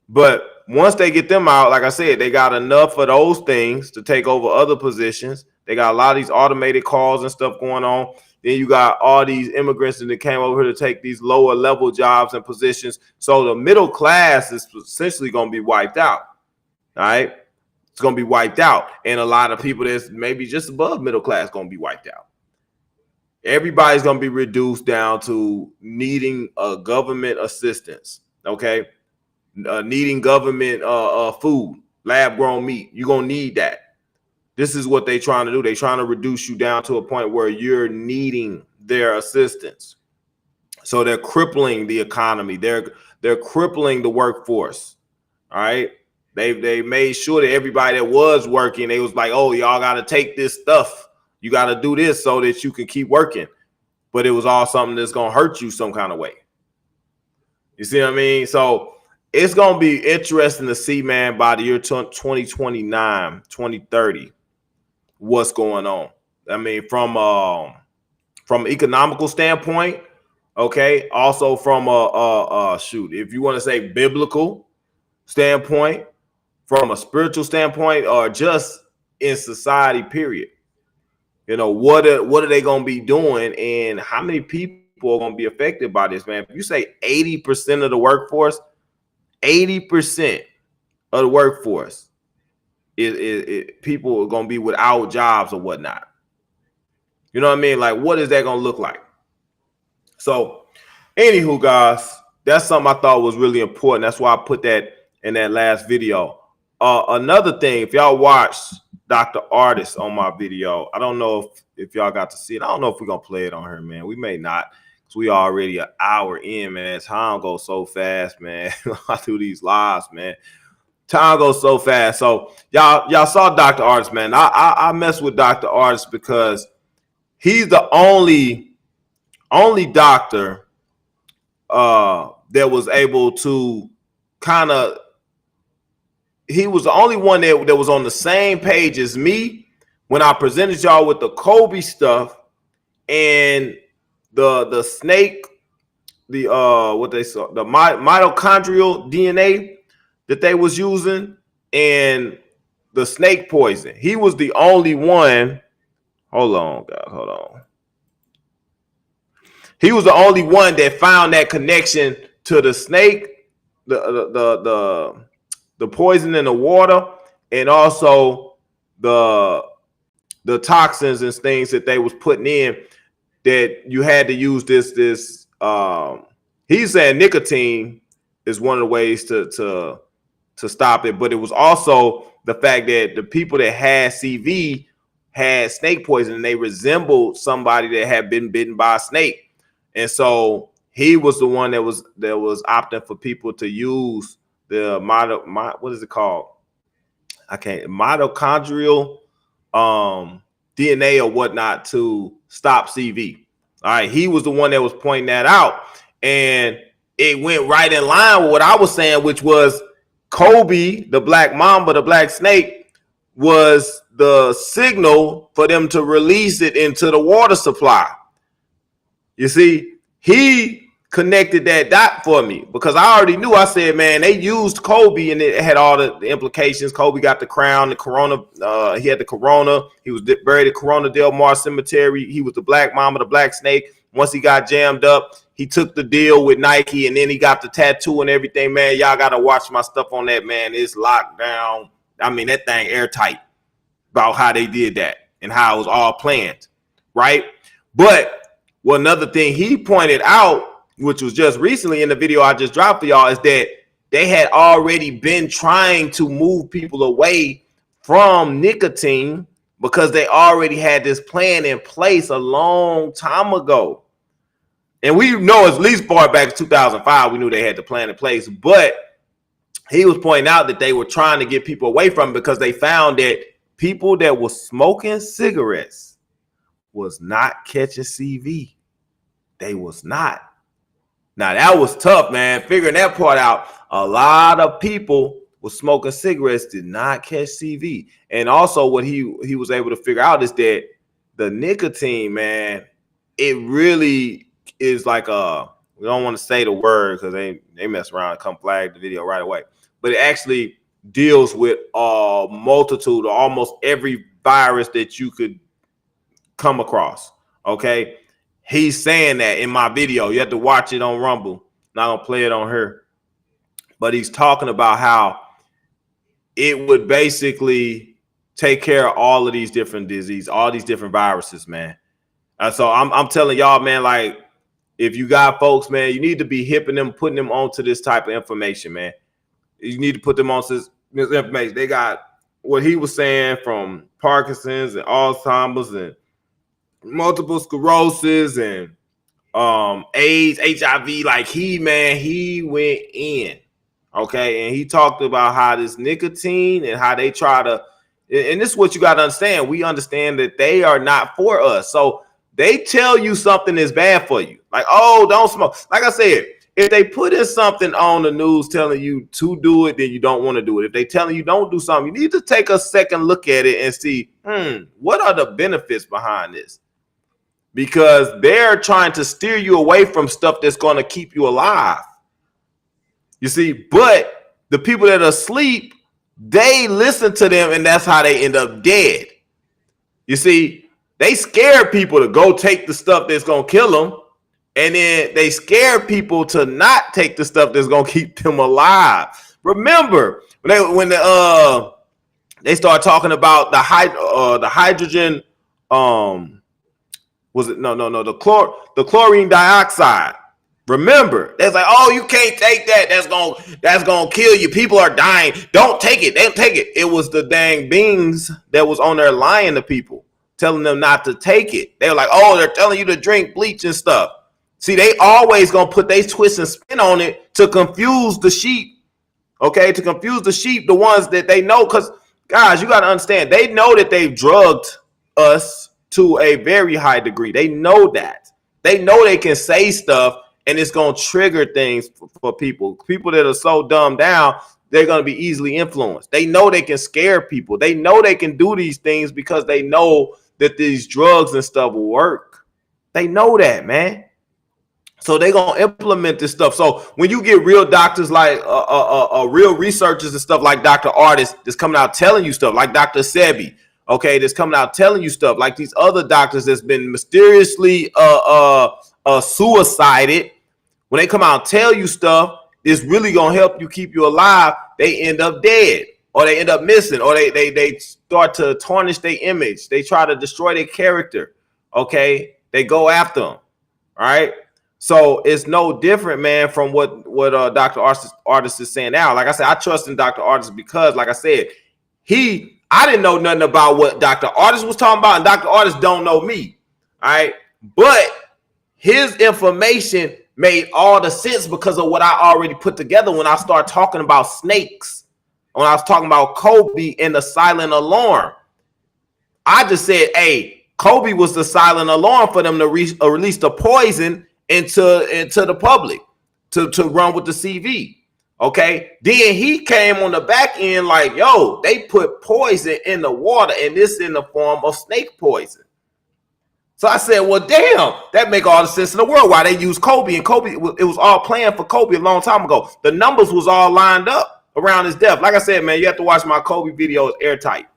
but once they get them out, like I said, they got enough of those things to take over other positions. They got a lot of these automated calls and stuff going on. Then you got all these immigrants that came over here to take these lower level jobs and positions. So the middle class is essentially going to be wiped out. All right. It's going to be wiped out. And a lot of people that's maybe just above middle class going to be wiped out. Everybody's going to be reduced down to needing government assistance. Okay. Needing government food, lab grown meat. You're going to need that. This is what they're trying to do. They're trying to reduce you down to a point where you're needing their assistance. So they're crippling the economy. They're crippling the workforce. All right. They made sure that everybody that was working, they was like, oh, y'all got to take this stuff. You got to do this so that you can keep working. But it was all something that's going to hurt you some kind of way. You see what I mean? So it's going to be interesting to see, man, by the year 2029, 2030. What's going on? I mean, from economical standpoint, okay. Also from if you want to say biblical standpoint, from a spiritual standpoint, or just in society, period. You know, what are they going to be doing, and how many people are going to be affected by this, man? If you say 80% of the workforce, 80% of the workforce. People are going to be without jobs or whatnot. You know what I mean? Like, what is that going to look like? So, anywho, guys, that's something I thought was really important. That's why I put that in that last video. Another thing, if y'all watched Dr. Artist on my video, I don't know if y'all got to see it. I don't know if we're going to play it on here, man. We may not, because we already an hour in, man. Time goes so fast, man. I do these lives, man. Time goes so fast. So y'all saw Dr. Artist, man. I mess with Dr. Artist because he's the only doctor that was able to he was the only one that was on the same page as me when I presented y'all with the Kobe stuff and the snake, the mitochondrial DNA that they was using, and the snake poison. He was the only one. Hold on, God, hold on. He was the only one that found that connection to the snake, the poison in the water, and also the the toxins and things that they was putting in, that you had to use this he's saying nicotine is one of the ways to stop it, but it was also the fact that the people that had CV had snake poison and they resembled somebody that had been bitten by a snake. And so he was the one that was opting for people to use the what is it called? Mitochondrial DNA or whatnot to stop CV. All right, he was the one that was pointing that out, and it went right in line with what I was saying, which was Kobe, the black mamba, the black snake, was the signal for them to release it into the water supply. You see, he connected that dot for me because I already knew. I said, man, they used Kobe and it had all the implications. Kobe got the crown, the corona. He had the corona. He was buried at Corona Del Mar Cemetery. He was the black mama, the black snake. Once he got jammed up, he took the deal with Nike and then he got the tattoo and everything, man. Y'all got to watch my stuff on that, man. It's locked down. I mean, that thing airtight about how they did that and how it was all planned, right? But another thing he pointed out, which was just recently in the video I just dropped for y'all, is that they had already been trying to move people away from nicotine because they already had this plan in place a long time ago. And we know at least far back in 2005, we knew they had the plan in place. But he was pointing out that they were trying to get people away from it because they found that people that were smoking cigarettes was not catching CV. They was not. Now, that was tough, man. Figuring that part out, a lot of people was smoking cigarettes did not catch CV. And also what he was able to figure out is that the nicotine, man, it really is like we don't want to say the word because they mess around and come flag the video right away. But it actually deals with a multitude of almost every virus that you could come across, okay? He's saying that in my video. You have to watch it on Rumble. Not gonna play it on here. But he's talking about how it would basically take care of all of these different diseases, all these different viruses, man. So I'm telling y'all, man, like if you got folks, man, you need to be hipping them, putting them onto this type of information, man. You need to put them on this information. They got what he was saying from Parkinson's and Alzheimer's and multiple sclerosis and AIDS, HIV. Like he went in, okay, and he talked about how this nicotine and how they try to, and this is what you got to understand. We understand that they are not for us, so they tell you something is bad for you, like, oh, don't smoke. Like I said, if they put in something on the news telling you to do it, then you don't want to do it. If they telling you don't do something, you need to take a second look at it and see, what are the benefits behind this? Because they're trying to steer you away from stuff that's going to keep you alive. You see, but the people that are asleep, they listen to them and that's how they end up dead. You see, they scare people to go take the stuff that's going to kill them. And then they scare people to not take the stuff that's going to keep them alive. Remember, when they start talking about the hydrogen, was it the chlorine dioxide? Remember, that's like, oh, you can't take that. That's gonna kill you. People are dying. Don't take it. Don't take it. It was the dang beings that was on there lying to people, telling them not to take it. They were like, oh, they're telling you to drink bleach and stuff. See, they always gonna put their twist and spin on it to confuse the sheep. Okay, to confuse the sheep, the ones that they know. Because guys, you gotta understand, they know that they've drugged us to a very high degree. They know that. They know they can say stuff and it's going to trigger things for people. People that are so dumbed down, they're going to be easily influenced. They know they can scare people. They know they can do these things because they know that these drugs and stuff will work. They know that, man. So they're going to implement this stuff. So when you get real doctors like real researchers and stuff like Dr. Artist that's coming out telling you stuff, like Dr. Sebi, okay, that's coming out telling you stuff, like these other doctors that's been mysteriously suicided, when they come out and tell you stuff, it's really gonna help you keep you alive, they end up dead. or they end up missing, or they start to tarnish their image. They try to destroy their character. Okay, they go after them. All right. So it's no different, man, from what Dr. Artist is saying now. Like I said, I trust in Dr. Artist because, like I said, I didn't know nothing about what Dr. Artist was talking about, and Dr. Artist don't know me. All right. But his information made all the sense because of what I already put together when I started talking about snakes, when I was talking about Kobe and the silent alarm. I just said, hey, Kobe was the silent alarm for them to release the poison into the public to run with the CV. Okay. Then he came on the back end like, yo, they put poison in the water, and this in the form of snake poison. So I said, well, damn, that make all the sense in the world why they use Kobe. And Kobe, it was all planned for Kobe a long time ago. The numbers was all lined up around his death. Like I said, man, you have to watch my Kobe videos airtight.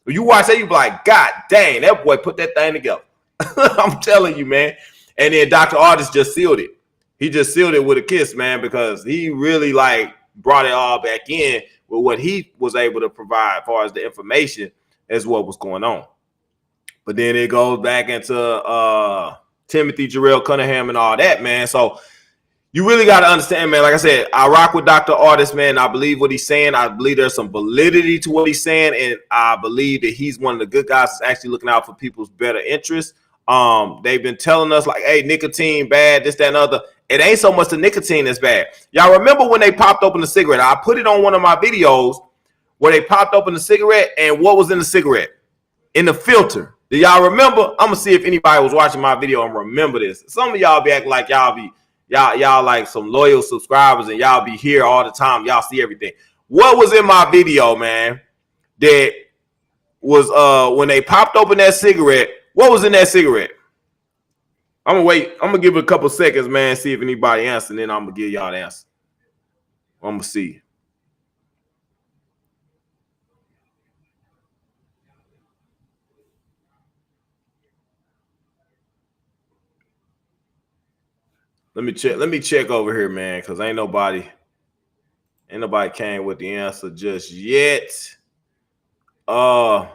When you watch that, you be like, God dang, that boy put that thing together. I'm telling you, man. And then Dr. Artist just sealed it. He just sealed it with a kiss, man, because he really like brought it all back in with what he was able to provide as far as the information as what was going on. But then it goes back into Timothy Jarrell Cunningham and all that, man. So you really got to understand, man. Like I said, I rock with Dr. Artist, man. I believe what he's saying. I believe there's some validity to what he's saying. And I believe that he's one of the good guys that's actually looking out for people's better interests. They've been telling us like, hey, nicotine bad, this, that, and other. It ain't so much the nicotine that's bad. Y'all remember when they popped open the cigarette? I put it on one of my videos where they popped open the cigarette, and what was in the cigarette? In the filter. Do y'all remember? I'm gonna see if anybody was watching my video and remember this. Some of y'all be acting like y'all like some loyal subscribers and y'all be here all the time. Y'all see everything. What was in my video, man? That was when they popped open that cigarette. What was in that cigarette? I'm gonna wait. I'm gonna give it a couple seconds, man. See if anybody answers, and then I'm gonna give y'all the answer. I'm gonna see. Let me check over here, man, because ain't nobody came with the answer just yet. My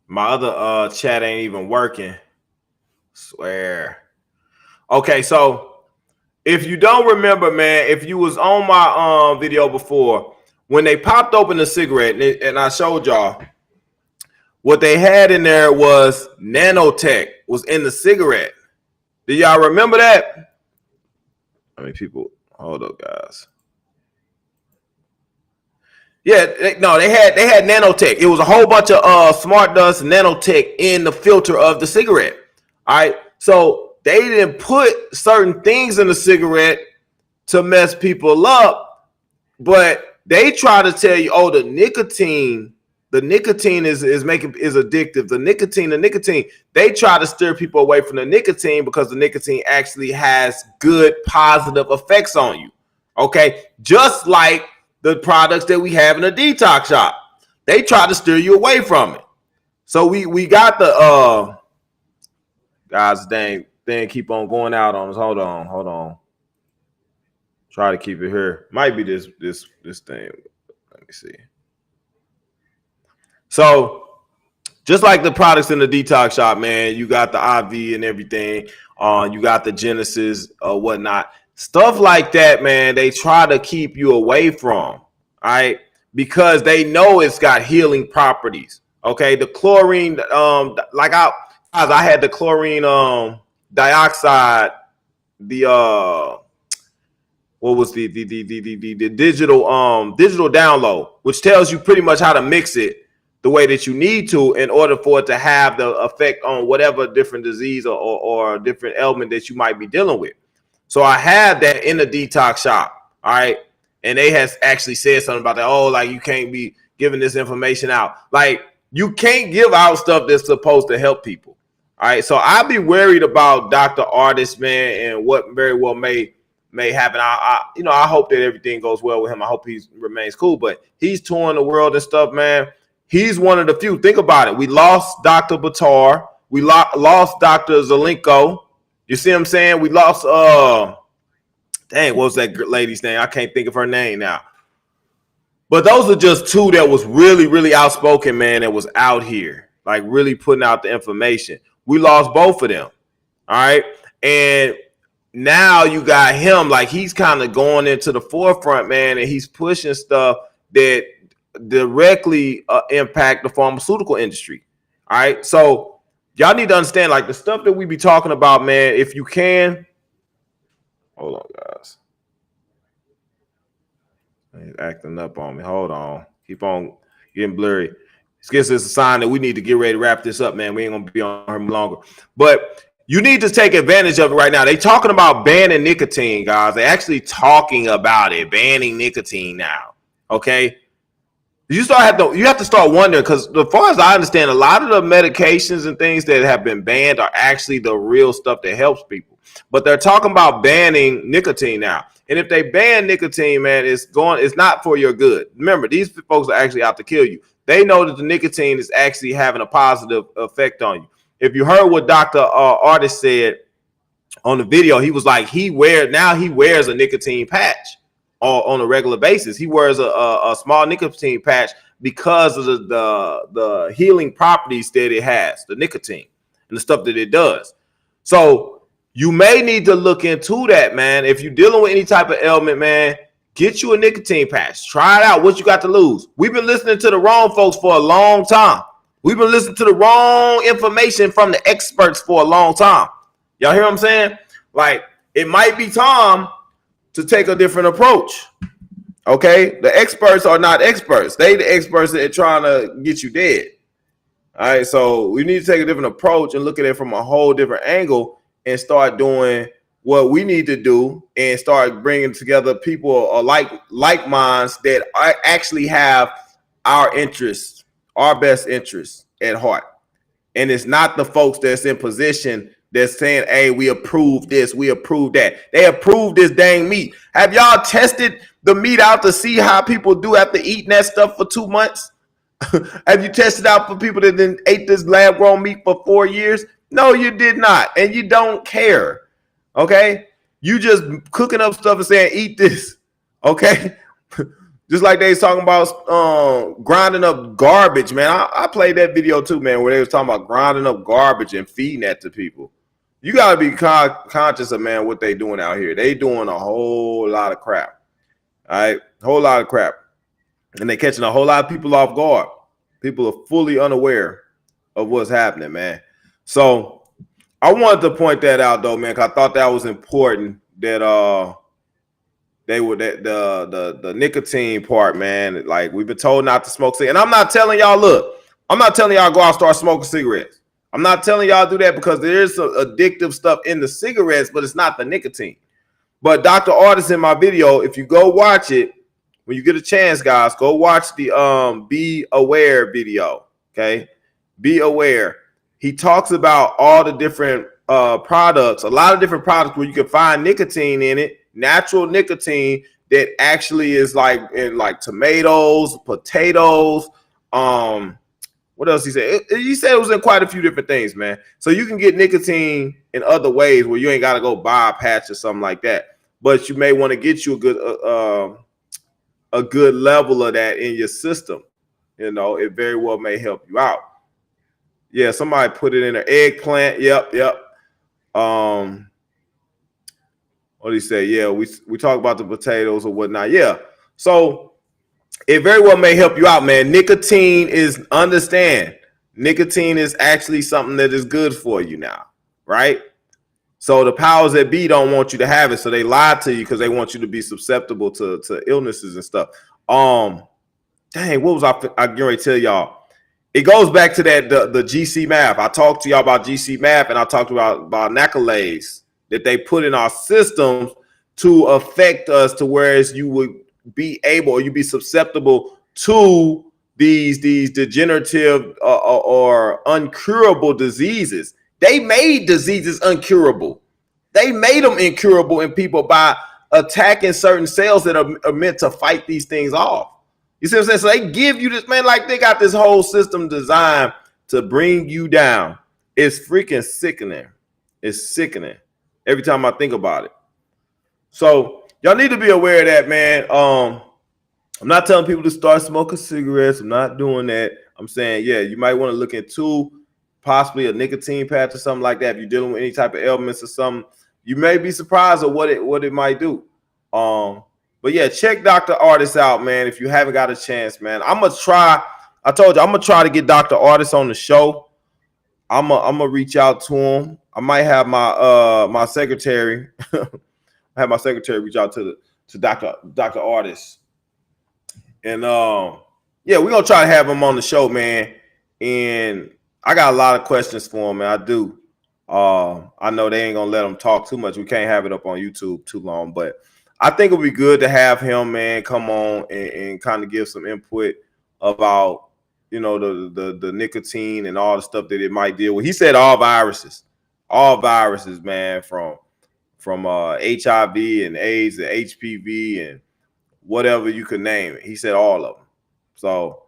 other chat ain't even working. Swear. Okay, so if you don't remember, man, if you was on my video before, when they popped open the cigarette and I showed y'all, what they had in there was nanotech was in the cigarette. Do y'all remember that? How many people? Hold up, guys. Yeah, they had nanotech. It was a whole bunch of smart dust nanotech in the filter of the cigarette. All right, so they didn't put certain things in the cigarette to mess people up, but they try to tell you, oh, the nicotine is addictive. The nicotine. They try to steer people away from the nicotine because the nicotine actually has good positive effects on you. Okay, just like the products that we have in the detox shop, they try to steer you away from it. So we got the guys, dang keep on going out on us. Hold on. Try to keep it here. Might be this thing. Let me see. So just like the products in the detox shop, man, you got the IV and everything. You got the Genesis or whatnot. Stuff like that, man, they try to keep you away from, all right? Because they know it's got healing properties. Okay, the chlorine, I had the chlorine dioxide, what was the digital download, which tells you pretty much how to mix it the way that you need to in order for it to have the effect on whatever different disease or different ailment that you might be dealing with. So I had that in the detox shop, all right? And they has actually said something about that. Oh, like you can't be giving this information out. Like you can't give out stuff that's supposed to help people, all right? So I'd be worried about Dr. Artist, man, and what very well may happen. I hope that everything goes well with him. I hope he remains cool, but he's touring the world and stuff, man. He's one of the few. Think about it. We lost Dr. Batar. We lost Dr. Zelenko. You see what I'm saying? We lost Dang, what was that lady's name? I can't think of her name now. But those are just two that was really, really outspoken, man, that was out here, like really putting out the information. We lost both of them. All right. And now you got him, like he's kind of going into the forefront, man, and he's pushing stuff that directly impact the pharmaceutical industry. All right. So y'all need to understand, like the stuff that we be talking about, man, if you can. Hold on, guys. He's acting up on me. Hold on. Keep on getting blurry. I guess it's a sign that we need to get ready to wrap this up, man. We ain't gonna be on him longer. But you need to take advantage of it right now. They talking about banning nicotine, guys. They're actually talking about it, banning nicotine now. Okay. You have to start wondering, because as far as I understand, a lot of the medications and things that have been banned are actually the real stuff that helps people. But they're talking about banning nicotine now. And if they ban nicotine, man, it's not for your good. Remember, these folks are actually out to kill you. They know that the nicotine is actually having a positive effect on you. If you heard what Dr. Artist said on the video, he was like, he wears a nicotine patch on a regular basis. He wears a small nicotine patch because of the healing properties that it has, the nicotine and the stuff that it does. So you may need to look into that, man. If you're dealing with any type of ailment, man, get you a nicotine patch. Try it out. What you got to lose? We've been listening to the wrong folks for a long time. We've been listening to the wrong information from the experts for a long time. Y'all hear what I'm saying? Like, it might be time to take a different approach. Okay? The experts are not experts. They the experts that are trying to get you dead. All right? So we need to take a different approach and look at it from a whole different angle and start doing what we need to do and start bringing together people like minds that actually have our interests, our best interests at heart. And it's not the folks that's in position that's saying, hey, we approve this, we approve that. They approve this dang meat. Have y'all tested the meat out to see how people do after eating that stuff for 2 months? Have you tested out for people that then ate this lab-grown meat for 4 years? No, you did not. And you don't care. Okay? You just cooking up stuff and saying, eat this. Okay? Just like they was talking about grinding up garbage, man. I played that video too, man, where they was talking about grinding up garbage and feeding that to people. You got to be conscious of, man, what they doing out here. They doing a whole lot of crap. All right? A whole lot of crap. And they catching a whole lot of people off guard. People are fully unaware of what's happening, man. So I wanted to point that out, though, man, because I thought that was important that they were the nicotine part, man. Like, we've been told not to smoke cigarettes. And I'm not telling y'all, look, I'm not telling y'all go out and start smoking cigarettes. I'm not telling y'all do that because there is some addictive stuff in the cigarettes, but it's not the nicotine. But Dr. Artist in my video, if you go watch it, when you get a chance, guys, go watch the Be Aware video, okay? Be Aware. He talks about all the different products, a lot of different products where you can find nicotine in it, natural nicotine that actually is like in like tomatoes, potatoes, what else he said? He said it was in quite a few different things, man. So you can get nicotine in other ways where you ain't got to go buy a patch or something like that. But you may want to get you a good level of that in your system. You know, it very well may help you out. Yeah, somebody put it in an eggplant. Yep. What did he say? Yeah, we talk about the potatoes or whatnot. Yeah. So it very well may help you out, man. Nicotine is actually something that is good for you now, right? So the powers that be don't want you to have it, so they lie to you because they want you to be susceptible to illnesses and stuff. Dang, what was I getting ready to tell y'all? It goes back to that the GC math. I talked to y'all about GC math, and I talked about nicotine that they put in our systems to affect us to whereas you would be able or you be susceptible to these degenerative or uncurable diseases. They made diseases uncurable. They made them incurable in people by attacking certain cells that are meant to fight these things off. You see what I'm saying? So they give you this, man, like they got this whole system designed to bring you down. It's freaking sickening. It's sickening every time I think about it. So y'all need to be aware of that, man. I'm not telling people to start smoking cigarettes. I'm not doing that. I'm saying, yeah, you might want to look into possibly a nicotine patch or something like that. If you're dealing with any type of ailments or something, you may be surprised at what it might do. But yeah, check Dr. Artist out, man. If you haven't got a chance, man, I'm gonna try. I told you I'm gonna try to get Dr. Artist on the show. I'm gonna reach out to him. I might have my secretary. I have my secretary reach out to Dr. Artist. And yeah, we're gonna try to have him on the show, man. And I got a lot of questions for him, man. I do. I know they ain't gonna let him talk too much. We can't have it up on YouTube too long, but I think it'll be good to have him, man, come on and kind of give some input about, you know, the nicotine and all the stuff that it might deal with. He said all viruses, man, from HIV and AIDS and HPV and whatever you could name it. He said all of them. So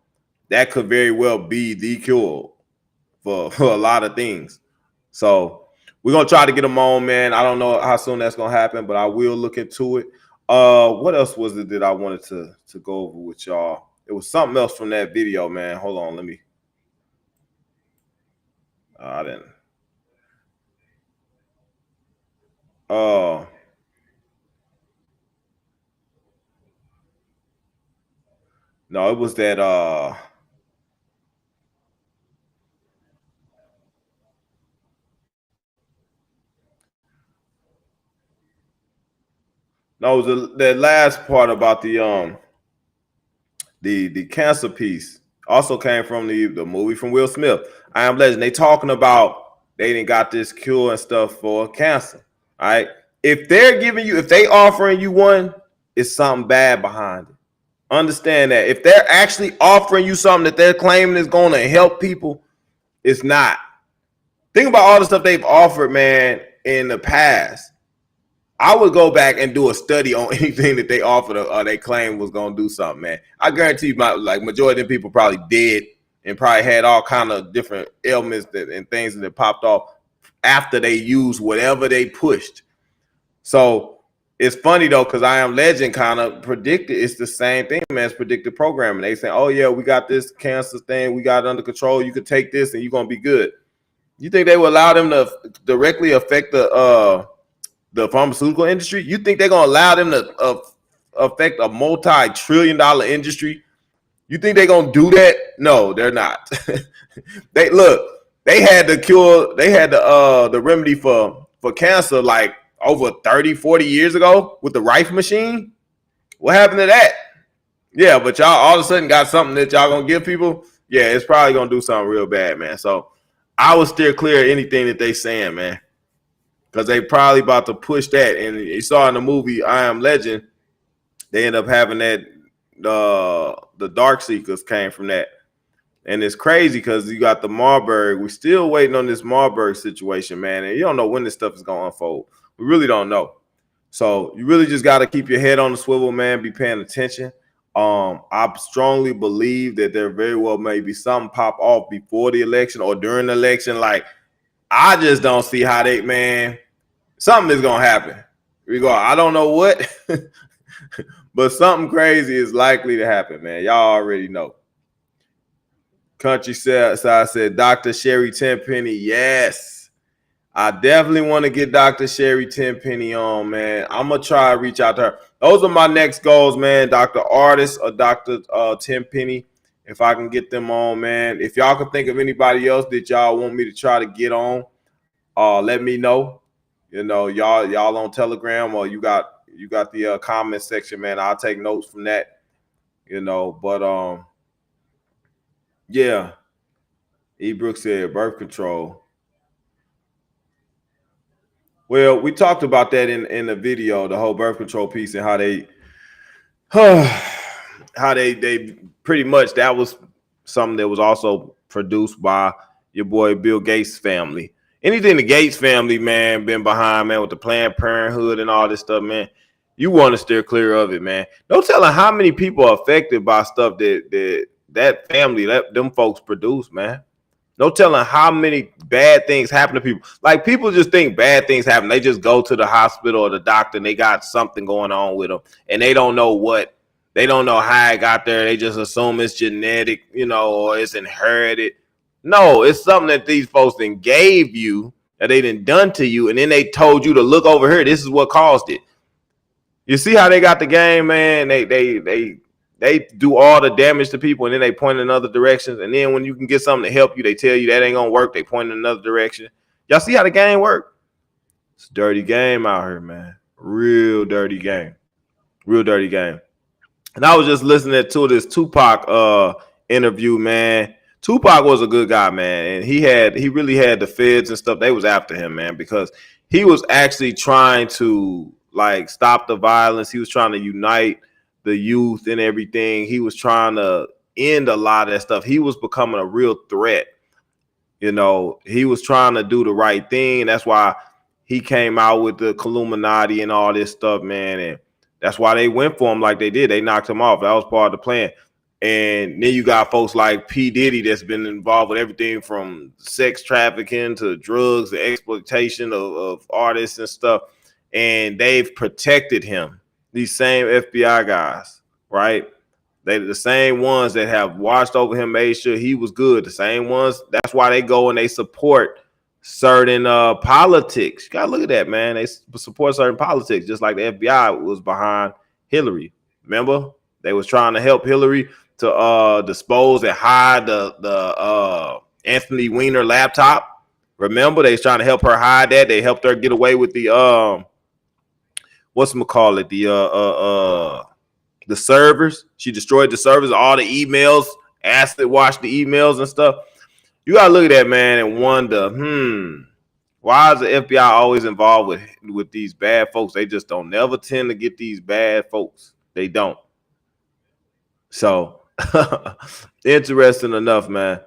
that could very well be the cure for a lot of things. So we're gonna try to get him on, man. I don't know how soon that's gonna happen, but I will look into it. What else was it that I wanted to go over with y'all? It was something else from that video, man. Hold on, let me. I didn't. No, it was that no, it was that last part about the cancer piece. Also came from the movie from Will Smith, I Am Legend. They talking about they didn't got this cure and stuff for cancer. All right. If they're giving you, if they offering you one, it's something bad behind it. Understand that. If they're actually offering you something that they're claiming is going to help people, it's not. Think about all the stuff they've offered, man, in the past. I would go back and do a study on anything that they offered or they claim was going to do something, man. I guarantee you, majority of them people probably did and probably had all kind of different ailments and things that popped off after they used whatever they pushed. So it's funny though, because I Am Legend kind of predicted it's the same thing, man. It's predictive programming. They say, oh yeah, we got this cancer thing, we got it under control. You could take this and you're gonna be good. You think they will allow them to directly affect the pharmaceutical industry? You think they're gonna allow them to affect a multi-trillion-dollar industry? You think they're gonna do that? No, they're not. They had the cure, they had the remedy for cancer like over 30, 40 years ago with the Rife machine. What happened to that? Yeah, but y'all all of a sudden got something that y'all gonna give people. Yeah, it's probably gonna do something real bad, man. So I would steer clear of anything that they saying, man, because they probably about to push that. And you saw in the movie I Am Legend, they end up having that the Dark Seekers came from that. And it's crazy because you got the Marburg. We're still waiting on this Marburg situation, man. And you don't know when this stuff is going to unfold. We really don't know. So you really just got to keep your head on the swivel, man. Be paying attention. I strongly believe that there very well may be something pop off before the election or during the election. Like, I just don't see how man, something is going to happen. I don't know what, but something crazy is likely to happen, man. Y'all already know. Countryside said, Dr. Sherry Tenpenny. Yes, I definitely want to get Dr. Sherry Tenpenny on, man. I'm going to try to reach out to her. Those are my next goals, man. Dr. Artist or Dr. Tenpenny, if I can get them on, man. If y'all can think of anybody else that y'all want me to try to get on, let me know. You know, y'all on Telegram or you got the comment section, man. I'll take notes from that. You know, but yeah. E. Brooks said birth control. Well, we talked about that in the video, the whole birth control piece, and how they pretty much, that was something that was also produced by your boy Bill Gates' family. Anything the Gates family, man, been behind, man, with the Planned Parenthood and all this stuff, man, you want to steer clear of it, man. No telling how many people are affected by stuff that family, them folks produce, man. No telling how many bad things happen to people. Like, people just think bad things happen. They just go to the hospital or the doctor and they got something going on with them, and they don't know what. They don't know how it got there. They just assume it's genetic, you know, or it's inherited. No, it's something that these folks then gave you, that they done to you, and then they told you to look over here. This is what caused it. You see how they got the game, man? They do all the damage to people, and then they point in other directions. And then when you can get something to help you, they tell you that ain't gonna work. They point in another direction. Y'all see how the game work? It's a dirty game out here, man. Real dirty game. Real dirty game. And I was just listening to this Tupac interview, man. Tupac was a good guy, man, and he really had the feds and stuff. They was after him, man, because he was actually trying to like stop the violence. He was trying to unite the youth and everything. He was trying to end a lot of that stuff. He was becoming a real threat. You know, he was trying to do the right thing. That's why he came out with the Illuminati and all this stuff, man. And that's why they went for him like they did. They knocked him off. That was part of the plan. And then you got folks like P. Diddy that's been involved with everything from sex trafficking to drugs, the exploitation of artists and stuff. And they've protected him. These same FBI guys, right? They the same ones that have watched over him, made sure he was good. The same ones. That's why they go and they support certain politics. You gotta look at that, man. They support certain politics, just like the FBI was behind Hillary. Remember, they was trying to help Hillary to dispose and hide the Anthony Weiner laptop. Remember, they was trying to help her hide that. They helped her get away with the whatchamacallit, the servers. She destroyed the servers, all the emails, acid washed the emails and stuff. You gotta look at that, man, and wonder, why is the FBI always involved with these bad folks? They just don't never tend to get these bad folks. They don't. So interesting enough, man.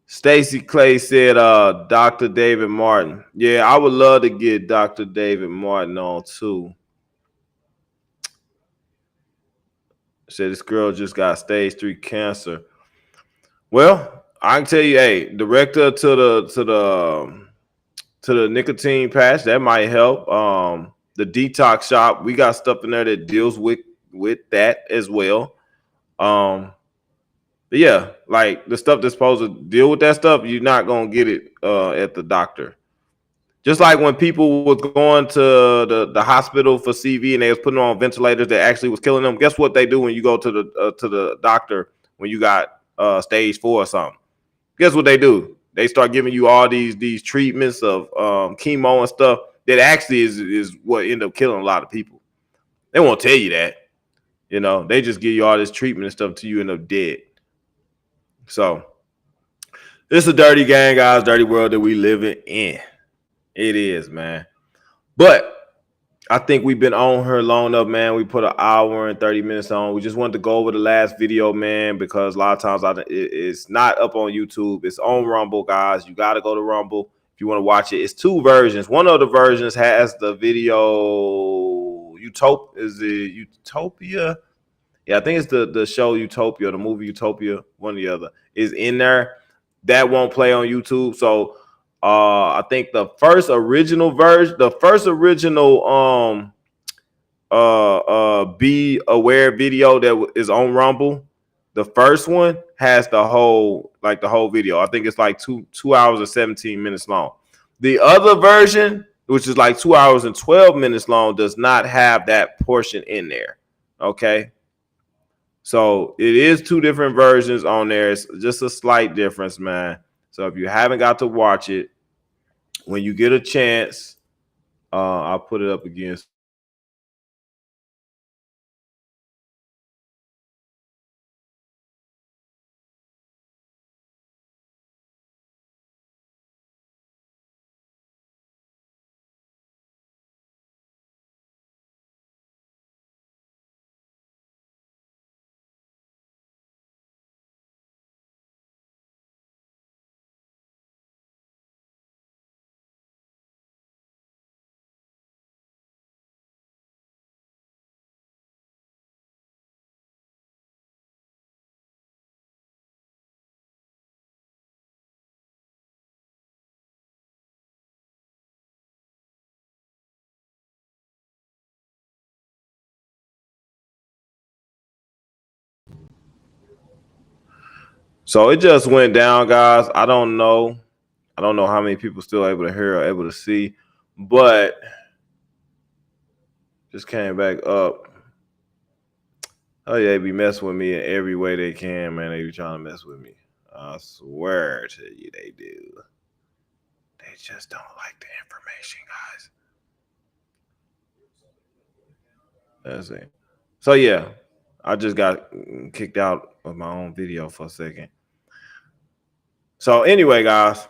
Stacy Clay said Dr. David Martin. Yeah, I would love to get Dr. David Martin on too. Said this girl just got stage 3 cancer. Well, I can tell you, hey, director to the nicotine patch, that might help. The detox shop, we got stuff in there that deals with that as well. But yeah, like the stuff that's supposed to deal with that stuff, you're not gonna get it at the doctor. Just like when people was going to the hospital for CV and they was putting on ventilators that actually was killing them. Guess what they do when you go to the doctor when you got stage 4 or something? Guess what they do? They start giving you all these treatments of chemo and stuff that actually is what end up killing a lot of people. They won't tell you that. You know, they just give you all this treatment and stuff till you end up dead. So it's a dirty game, guys, dirty world that we live in. It is, man. But I think we've been on her long enough, man. We put an hour and 30 minutes on. We just wanted to go over the last video, man, because a lot of times it's not up on YouTube. It's on Rumble, guys. You got to go to Rumble if you want to watch it. It's 2 versions. One of the versions has the video Utopia? Yeah, I think it's the show Utopia, the movie Utopia, one or the other is in there. That won't play on YouTube. So I think the first original Be Aware video that is on Rumble, the first one has the whole video. I think it's like 2 hours and 17 minutes long. The other version, which is like 2 hours and 12 minutes long, does not have that portion in there. Okay. So it is 2 different versions on there. It's just a slight difference, man. So if you haven't got to watch it, when you get a chance, I'll put it up again So it just went down, guys. I don't know how many people still able to hear or able to see, but just came back up. Oh yeah, they be messing with me in every way they can, man. They be trying to mess with me. I swear to you, they do. They just don't like the information, guys. That's it. So yeah, I just got kicked out of my own video for a second. So anyway, guys,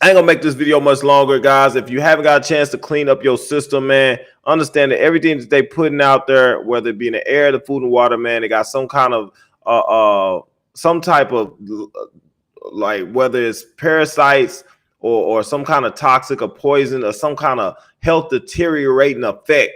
I ain't gonna make this video much longer, guys. If you haven't got a chance to clean up your system, man, understand that everything that they putting out there, whether it be in the air, the food and water, man, they got some kind of some type of like, whether it's parasites or some kind of toxic or poison or some kind of health deteriorating effect.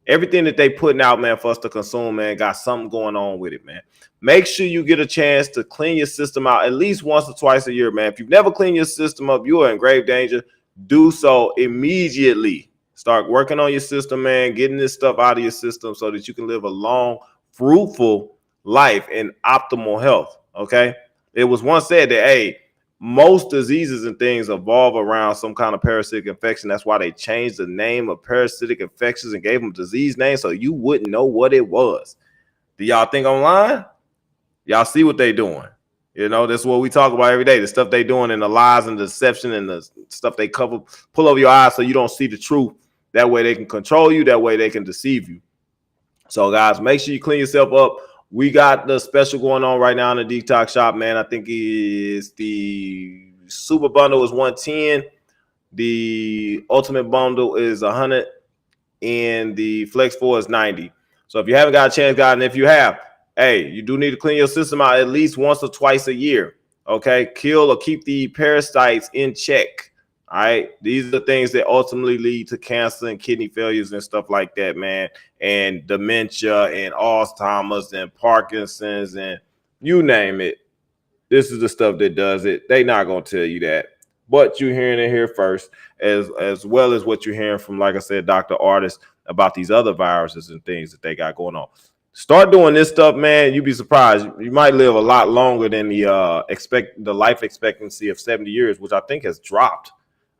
Everything that they putting out, man, for us to consume, man, got something going on with it, man. Make sure you get a chance to clean your system out at least once or twice a year, man. If you've never cleaned your system up, you are in grave danger. Do so immediately. Start working on your system, man, getting this stuff out of your system so that you can live a long, fruitful life in optimal health, okay? It was once said that, hey, most diseases and things evolve around some kind of parasitic infection. That's why they changed the name of parasitic infections and gave them disease names so you wouldn't know what it was. Do y'all think I'm lying? Y'all see what they doing. You know, that's what we talk about every day. The stuff they doing and the lies and the deception and the stuff they cover, pull over your eyes so you don't see the truth. That way they can control you. That way they can deceive you. So, guys, make sure you clean yourself up. We got the special going on right now in the detox shop, man. I think it's the super bundle is 110. The ultimate bundle is 100. And the flex 4 is 90. So if you haven't got a chance, guys, and if you have, hey, you do need to clean your system out at least once or twice a year. Okay, kill or keep the parasites in check. All right, these are the things that ultimately lead to cancer and kidney failures and stuff like that, man, and dementia and Alzheimer's and Parkinson's and you name it. This is the stuff that does it. They not gonna tell you that, but you're hearing it here first, as well as what you're hearing from, like I said, Dr. Artist about these other viruses and things that they got going on. Start doing this stuff, man. You'd be surprised. You might live a lot longer than the life expectancy of 70 years, which I think has dropped.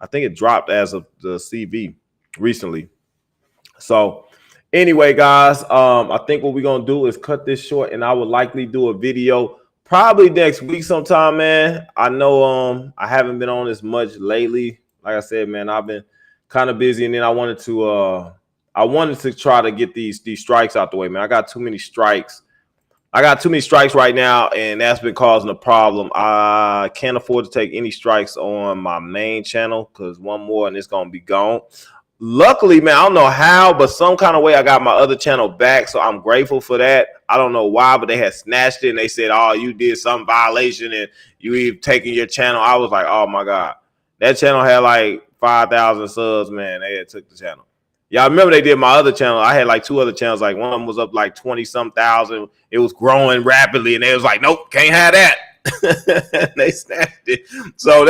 I think it dropped as of the CV recently. So anyway, guys, I think what we're gonna do is cut this short, and I would likely do a video probably next week sometime, man. I know I haven't been on as much lately. Like I said, man, I've been kind of busy, and then I wanted to try to get these strikes out the way, man. I got too many strikes. I got too many strikes right now, and that's been causing a problem. I can't afford to take any strikes on my main channel because one more and it's gonna be gone. Luckily, man, I don't know how, but some kind of way I got my other channel back, so I'm grateful for that. I don't know why, but they had snatched it and they said, "Oh, you did some violation and you even taking your channel." I was like, "Oh my god, that channel had like 5,000 subs, man. They had took the channel." Y'all remember they did my other channel? I had like two other channels. Like one of them was up like 20-some thousand. It was growing rapidly, and they was like, "Nope, can't have that." They snatched it. So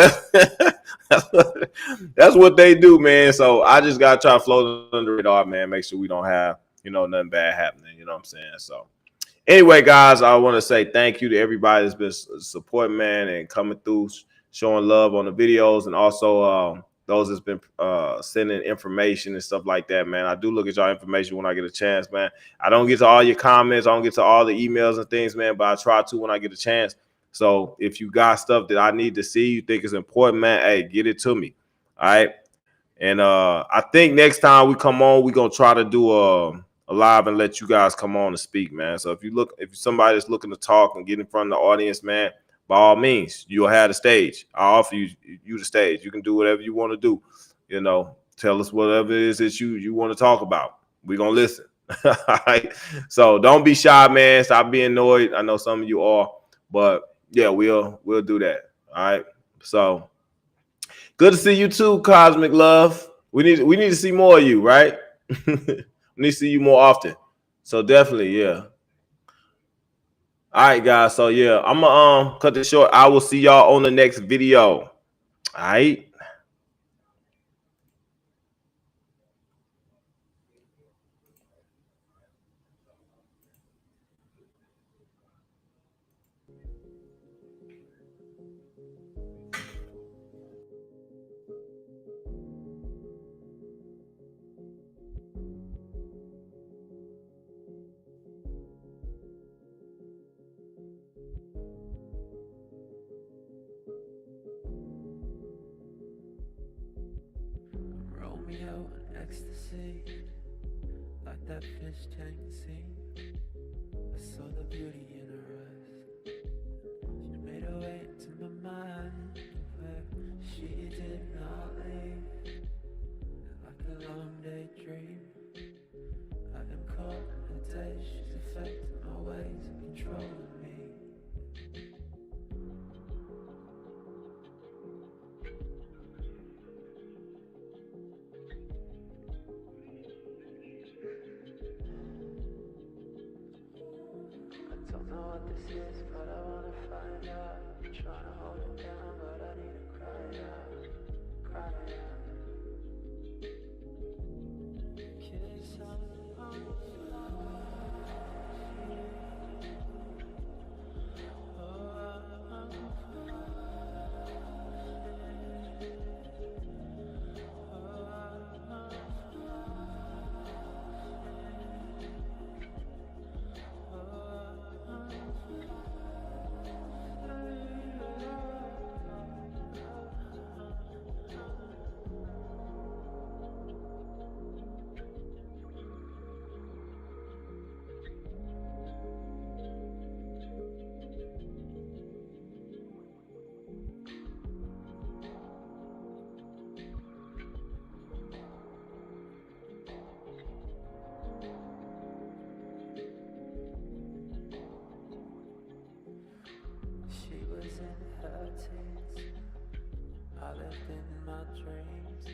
that's what they do, man. So I just gotta try to float under the radar, man. Make sure we don't have, nothing bad happening. You know what I'm saying? So anyway, guys, I want to say thank you to everybody that's been supporting, man, and coming through, showing love on the videos, and also those that's been sending information and stuff like that, man. I do look at y'all information when I get a chance, man. I don't get to all your comments. I don't get to all the emails and things, man, but I try to when I get a chance. So if you got stuff that I need to see, you think is important, man, hey, get it to me. All right. And I think next time we come on, we're going to try to do a live and let you guys come on and speak, man. So if you're somebody that's looking to talk and get in front of the audience, man, by all means, you'll have the stage. I offer you the stage. You can do whatever you want to do. Tell us whatever it is that you want to talk about. We're going to listen. All right. So don't be shy, man. Stop being annoyed. I know some of you are, but yeah, we'll do that. All right. So good to see you too, Cosmic Love. We need to see more of you, right? We need to see you more often. So definitely, yeah. All right, guys. So yeah, I'm gonna cut this short. I will see y'all on the next video. All right. ecstasy, like that fish tank scene. I saw the beauty in her eyes. She made her way into my mind, where she did not leave. It's like a long daydream. I am caught in her days. She's affecting my ways and controlling me. Don't know what this is, but I wanna find out. I'm trying to hold it down, but I need to cry out, cry out. Kiss on I lived in my dreams.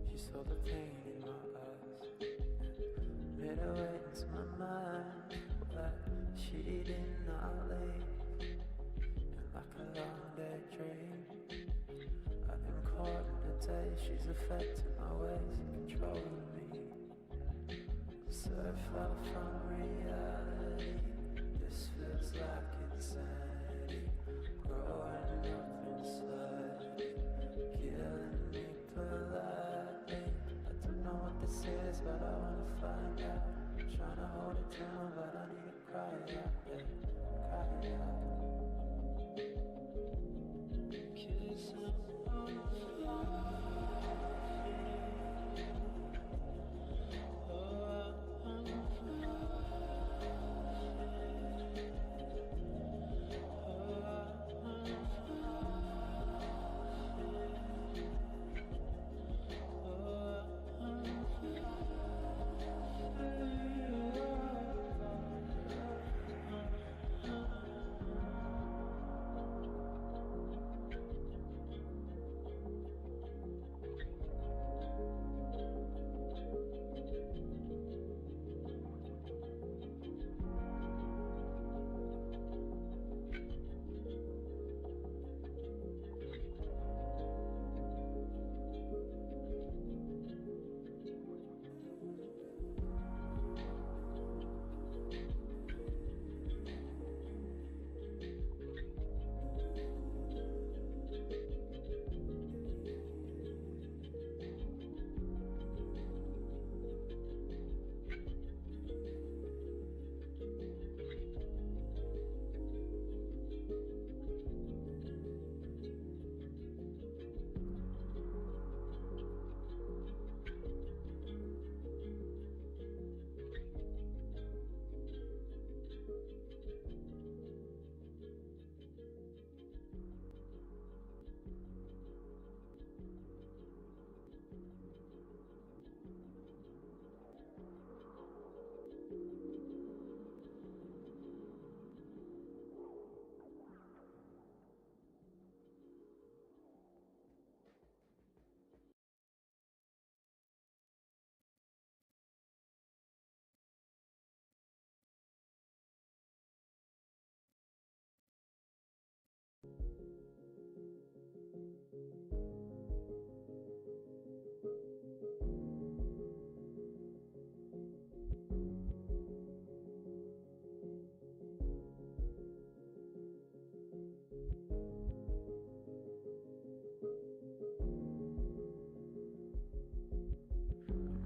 She saw the pain in my eyes. Made her way into my mind, but she did not leave. And like a long daydream, I've been caught in a day. She's affecting my ways and controlling me. So far from reality, this feels like insanity. Growing up inside, killing me politely. I don't know what this is, but I wanna find out. I'm trying to hold it down, but I need to cry out, yeah, cry out. Kiss on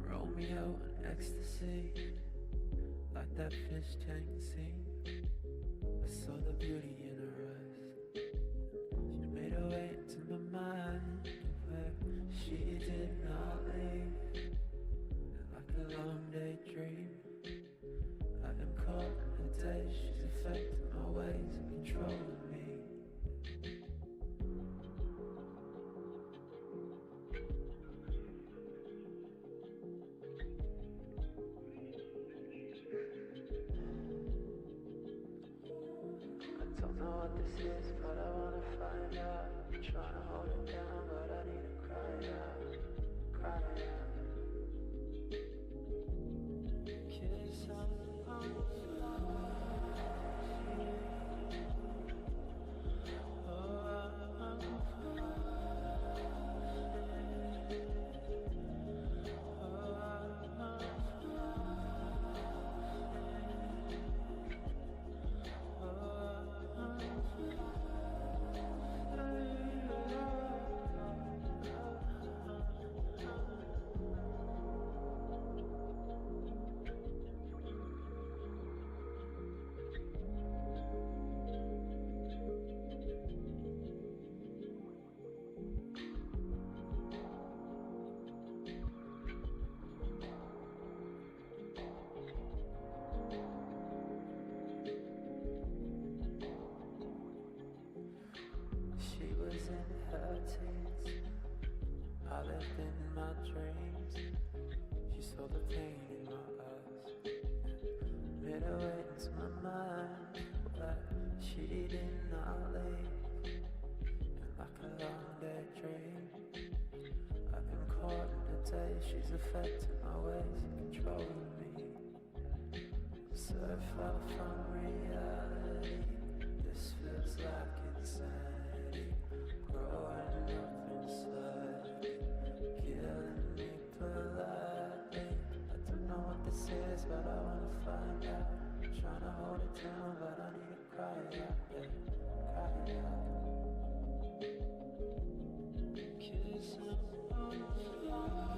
Romeo and ecstasy, like that fish tank scene. I saw the beauty in her eyes. She made her way into my mind, where she did not leave. this is, but I wanna find out. I'm trying to hold it down, but I need to cry out, cry out. 'Cause I'm on fire. Oh, I'm on fire. She was in her teens, I lived in my dreams. She saw the pain in my eyes, made her way into my mind, but she did not leave. And like a long day dream, I've been caught in a day. She's affecting my ways and controlling me. So far from reality, this feels like insanity. Growing up inside, killing me politely. I don't know what this is, but I wanna find out. I'm trying to hold it down, but I need to cry out, yeah, cry out. 'Cause I'm on fire.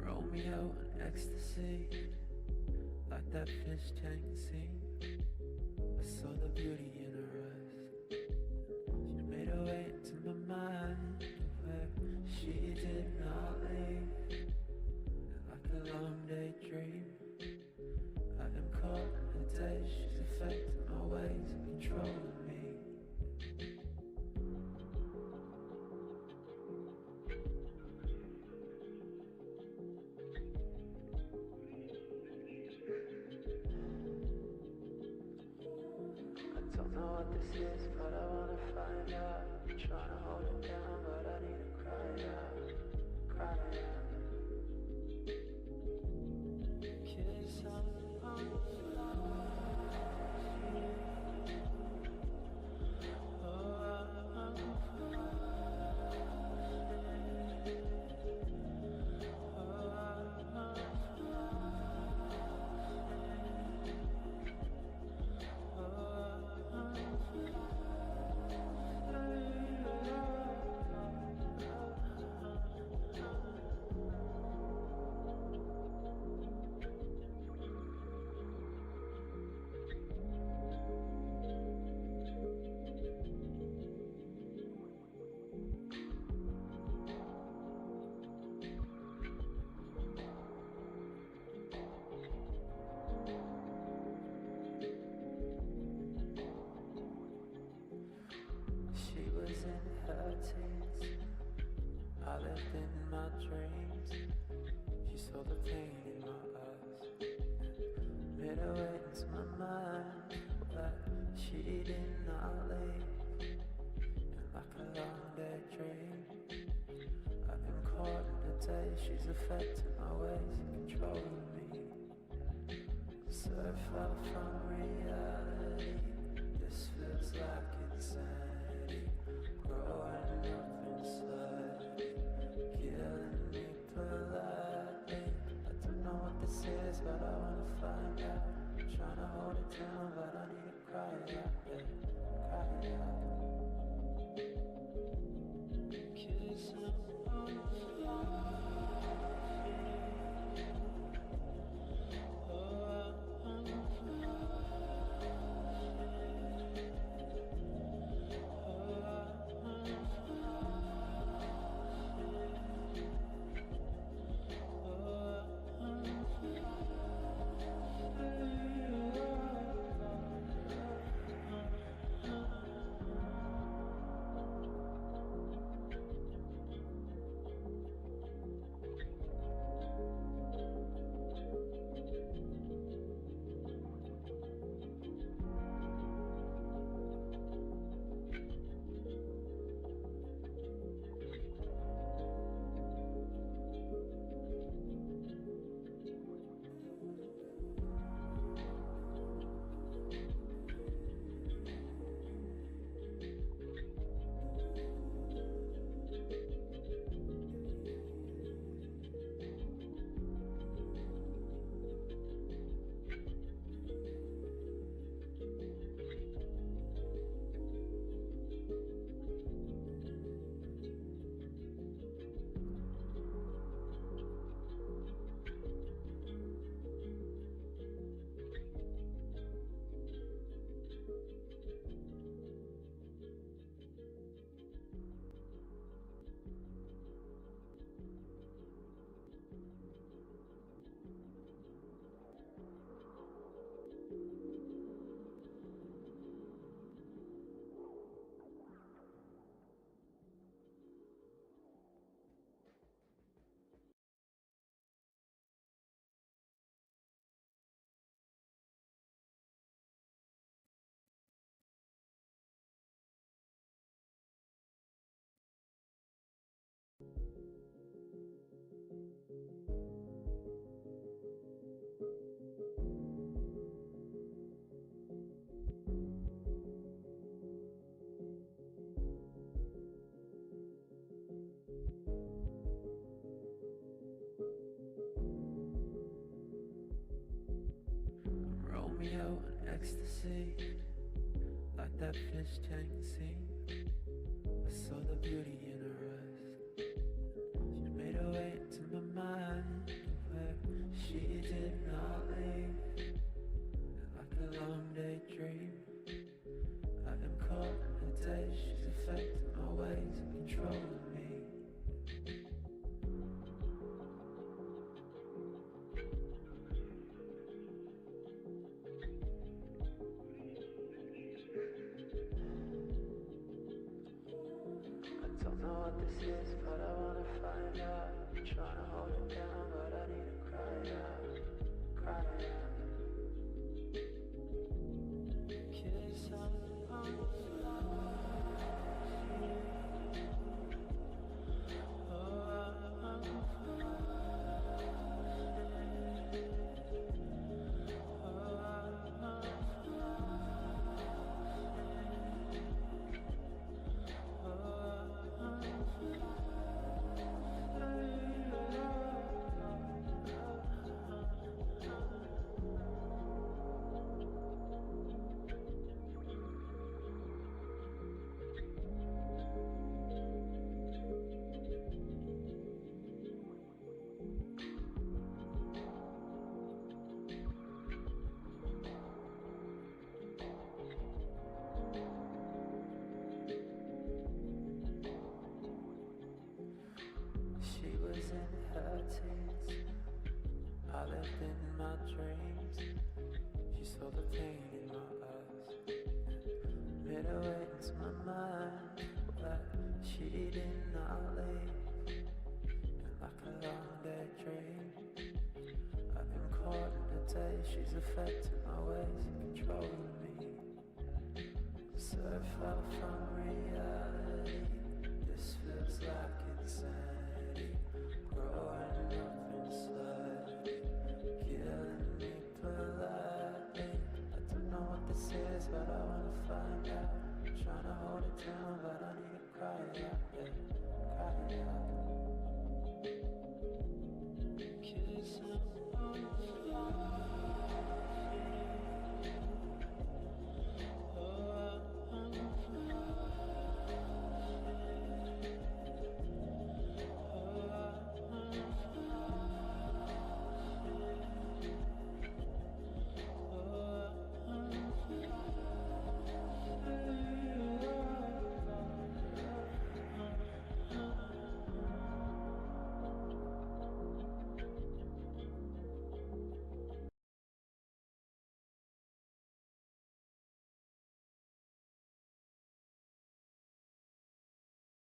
Romeo on ecstasy, like that fish tank scene. I saw the beauty in her eyes. She made her way into my mind, where she did not leave. Like a long day dream, I am caught in a day. She's affecting my ways and controlling me. Don't know what this is, but I wanna find out. I'm trying to hold it down, but I need to cry out, cry out. 'Cause I'm on lived in my dreams. She saw the pain in my eyes, made her way into my mind, but she did not leave. And like a long daydream, I've been caught in a daze. She's affecting my ways, controlling me. So I fell from reality. This feels like insanity, growing up inside, killing me politely. I don't know what this is, but I wanna find out. I'm trying to hold it down, but I need to cry out, yeah, cry out. 'Cause I'm on fire. Romeo on ecstasy, like that fish tank scene. I saw the beauty in her eyes. She made her way into my mind, where she did not leave. Like a long daydream, I am caught in a daze. She's affecting my ways and controlling me. Don't know what this is, but I wanna find out. I'm trying to hold it down, but I need to cry out, cry out. 'Cause I'm on fire. Oh, I'm on fire. Oh, I'm on I lived in my dreams. She saw the pain in my eyes, made her way into my mind, but she did not leave. affecting my ways, controlling me. So I fell from